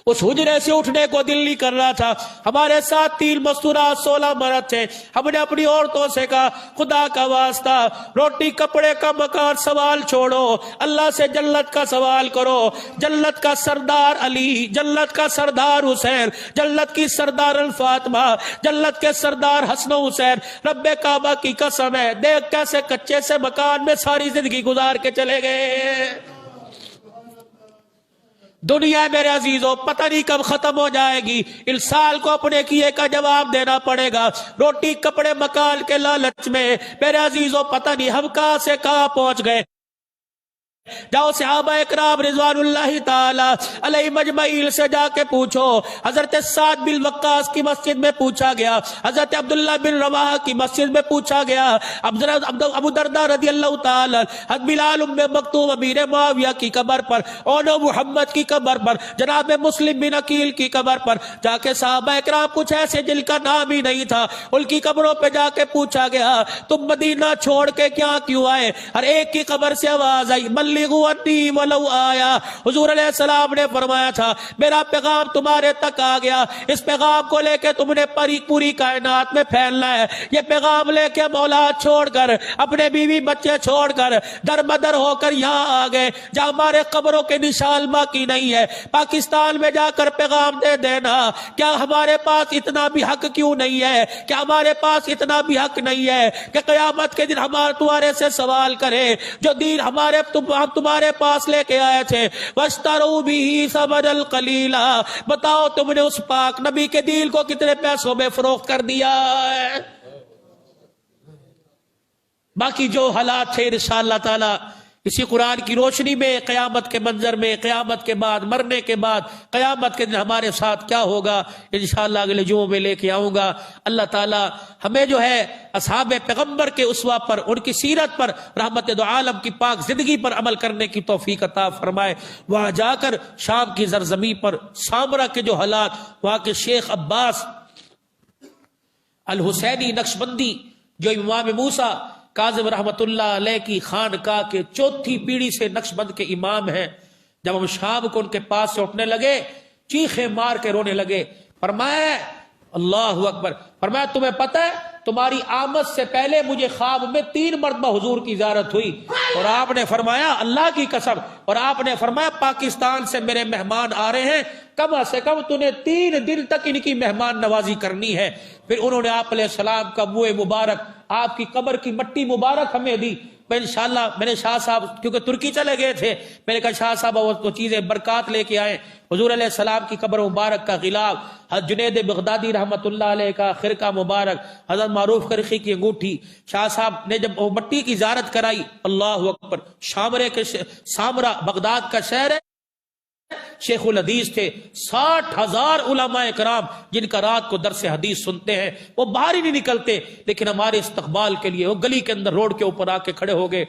اس حجرے سے اٹھنے کو دل نہیں کر رہا تھا۔ ہمارے ساتھ 3 مستورات 16 مرد تھے۔ ہم نے اپنی عورتوں سے کہا خدا کا واسطہ روٹی کپڑے کا مکان سوال چھوڑو، اللہ سے جنت کا سوال کرو، جنت کا سردار علی، جنت کا سردار حسین، جنت کی سردار الفاطمہ، جنت کے سردار حسن و حسین، رب کعبہ کی قسم ہے دیکھ کیسے کچے سے مکان میں ساری زندگی گزار کے چلے گئے۔ دنیا میرے عزیزوں پتہ نہیں کب ختم ہو جائے گی، انسان کو اپنے کیے کا جواب دینا پڑے گا۔ روٹی کپڑے مکان کے لالچ میں میرے عزیزوں پتہ نہیں ہم کہاں سے کہاں پہنچ گئے۔ جاؤ صحابہ اکرام رضوان اللہ تعالی علیہ مجمعین سے جا کے پوچھو۔ حضرت سعد بن وقاص کی مسجد میں پوچھا گیا، حضرت عبداللہ بن رواحہ کی مسجد میں پوچھا گیا، ابو درداء رضی اللہ تعالی، حضرت بلال ام مکتوم امیر معاویہ کی قبر پر، اونو محمد کی قبر پر، جناب مسلم بن عقیل کی قبر پر جا کے صحابہ اکرام کچھ ایسے جن کا نام ہی نہیں تھا ان کی قبروں پہ جا کے پوچھا گیا تم مدینہ چھوڑ کے کیوں آئے؟ ہر ایک کی قبر سے آواز آئی ولو آیا۔ حضور علیہ السلام نے فرمایا تھا میرا پیغام تمہارے تک آ گیا، اس پیغام کو لے کے تم نے پوری کائنات میں پھیلنا ہے۔ یہ پیغام لے کے اولاد چھوڑ کر، اپنے بیوی بچے چھوڑ کر، در بدر ہو کر یہاں آ گئے جہاں ہمارے قبروں کے نشان باقی نہیں ہے۔ پاکستان میں جا کر پیغام دے دینا کیا ہمارے پاس اتنا بھی حق کیوں نہیں ہے؟ کیا ہمارے پاس اتنا بھی حق نہیں ہے کہ قیامت کے دن ہمارے تمہارے سے سوال کرے جو دین ہمارے تمہارے پاس لے کے آئے تھے، وَاشْتَرُوا بِهِ ثَمَنًا قَلِيلًا، بتاؤ تم نے اس پاک نبی کے دین کو کتنے پیسوں میں فروخت کر دیا ہے؟ باقی جو حالات تھے انشاءاللہ تعالی اسی قرآن کی روشنی میں، قیامت کے منظر میں، قیامت کے بعد، مرنے کے بعد، قیامت کے دن ہمارے ساتھ کیا ہوگا انشاءاللہ اگلے جمعوں میں لے کے آؤں گا۔ اللہ تعالی ہمیں جو ہے اصحاب پیغمبر کے اسوہ پر، ان کی سیرت پر، رحمت دو عالم کی پاک زندگی پر عمل کرنے کی توفیق عطا فرمائے۔ وہاں جا کر شام کی زرزمین پر سامرا کے جو حالات، وہاں کے شیخ عباس الحسینی نقشبندی جو امام موسیٰ کاظم رحمت اللہ علیہ کی خانقاہ کے 4تھی پیڑھی سے نقشبند کے امام ہیں، جب ہم شام کو ان کے پاس سے اٹھنے لگے چیخیں مار کے رونے لگے، فرمایا اللہ اکبر، فرمایا تمہیں پتہ ہے تمہاری آمد سے پہلے مجھے خواب میں 3 مرتبہ حضور کی زیارت ہوئی، اور آپ نے فرمایا اللہ کی قسم، اور آپ نے فرمایا پاکستان سے میرے مہمان آ رہے ہیں، کم سے کم تو نے 3 دن تک ان کی مہمان نوازی کرنی ہے۔ پھر انہوں نے آپ علیہ السلام کا منہ مبارک، آپ کی قبر کی مٹی مبارک ہمیں دی۔ میں انشاءاللہ میں نے شاہ صاحب کیونکہ ترکی چلے گئے تھے، میں نے کہا شاہ صاحب وہ چیزیں برکات لے کے آئے، حضور علیہ السلام کی قبر مبارک کا غلاف، حضرت جنید بغدادی رحمۃ اللہ علیہ کا خرقہ مبارک، حضرت معروف قرخی کی انگوٹھی، شاہ صاحب نے جب وہ مٹی کی زیارت کرائی، اللہ اکبر، سامرا بغداد کا شہر ہے، شیخ الحدیث تھے، 60,000 علماء کرام جن کا رات کو درس حدیث سنتے ہیں، وہ باہر ہی نہیں نکلتے، لیکن ہمارے استقبال کے لیے وہ گلی کے اندر روڈ کے اوپر آ کے کھڑے ہو گئے۔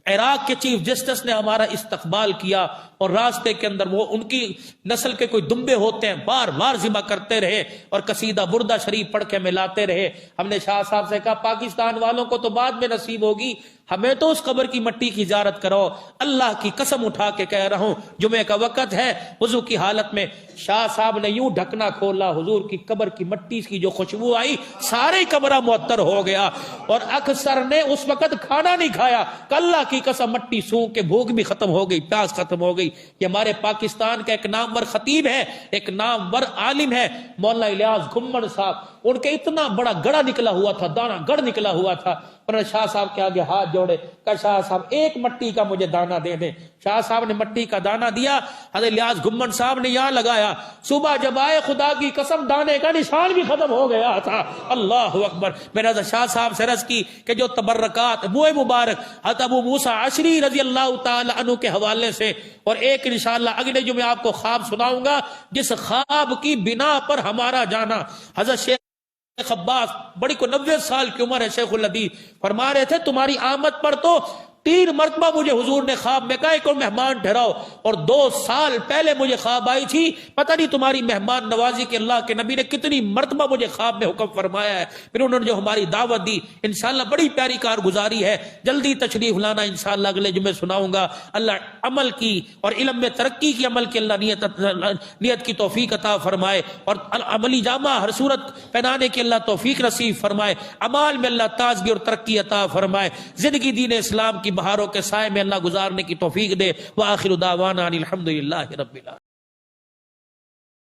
عراق کے چیف جسٹس نے ہمارا استقبال کیا، اور راستے کے اندر وہ ان کی نسل کے کوئی دمبے ہوتے ہیں بار بار ذبح کرتے رہے، اور قصیدہ بردہ شریف پڑھ کے ملاتے رہے۔ ہم نے شاہ صاحب سے کہا پاکستان والوں کو تو بعد میں نصیب ہوگی، ہمیں تو اس قبر کی مٹی کی زیارت کرو۔ اللہ کی قسم اٹھا کے کہہ رہا ہوں، جمعے کا وقت ہے، وضو کی حالت میں شاہ صاحب نے یوں ڈھکنا کھولا، حضور کی قبر کی مٹی کی جو خوشبو آئی، سارے کمرہ معطر ہو گیا، اور اکثر نے اس وقت کھانا نہیں کھایا کہ اللہ کی قسم مٹی سونگ کے بھوک بھی ختم ہو گئی، پیاس ختم ہو گئی۔ یہ ہمارے پاکستان کا ایک نامور خطیب ہے، ایک نامور عالم ہے، مولانا الیاس گھمن صاحب، ان کے اتنا بڑا گڑا نکلا ہوا تھا، دانا گڑ نکلا ہوا تھا، انہوں نے شاہ صاحب کے آگے ہاتھ جوڑے، کہا شاہ صاحب ایک مٹی کا مجھے دانا دے دیں۔ شاہ صاحب نے مٹی کا دانا دیا، حضرت الیاس گھمن صاحب نے یہاں لگایا، صبح جب آئے خدا کی قسم دانے کا نشان بھی ختم ہو گیا تھا۔ اللہ اکبر۔ میں نے شاہ صاحب سے عرض کی کہ جو تبرکات منہ مبارک حضرت ابو موسیٰ عشری رضی اللہ تعالی عنہ کے حوالے سے، اور ایک انشاءاللہ اگلے جمعے آپ کو خواب سناؤں گا جس خواب کی بنا پر ہمارا جانا۔ حضرت شیخ عباس، بڑی کو 90 سال کی عمر ہے، شیخ الحدیث، فرما رہے تھے تمہاری آمد پر تو 3 مرتبہ مجھے حضور نے خواب میں کہا کہ مہمان ٹھہراؤ، اور 2 سال پہلے مجھے خواب آئی تھی، پتہ نہیں تمہاری مہمان نوازی کے اللہ کے نبی نے کتنی مرتبہ مجھے خواب میں حکم فرمایا ہے۔ پھر انہوں نے جو ہماری دعوت دی، انشاءاللہ بڑی پیاری کارگزاری ہے، جلدی تشریف لانا، انشاءاللہ اگلے جمعے سناؤں گا۔ اللہ عمل کی اور علم میں ترقی کی، عمل کی اللہ نیت کی توفیق عطا فرمائے، اور عملی جامہ ہر صورت پہنانے کی اللہ توفیق نصیب فرمائے، اعمال میں اللہ تازگی اور ترقی عطا فرمائے، زندگی دین اسلام کی بہاروں کے سائے میں اللہ گزارنے کی توفیق دے۔ وآخر دعوانا ان الحمدللہ رب العالمین۔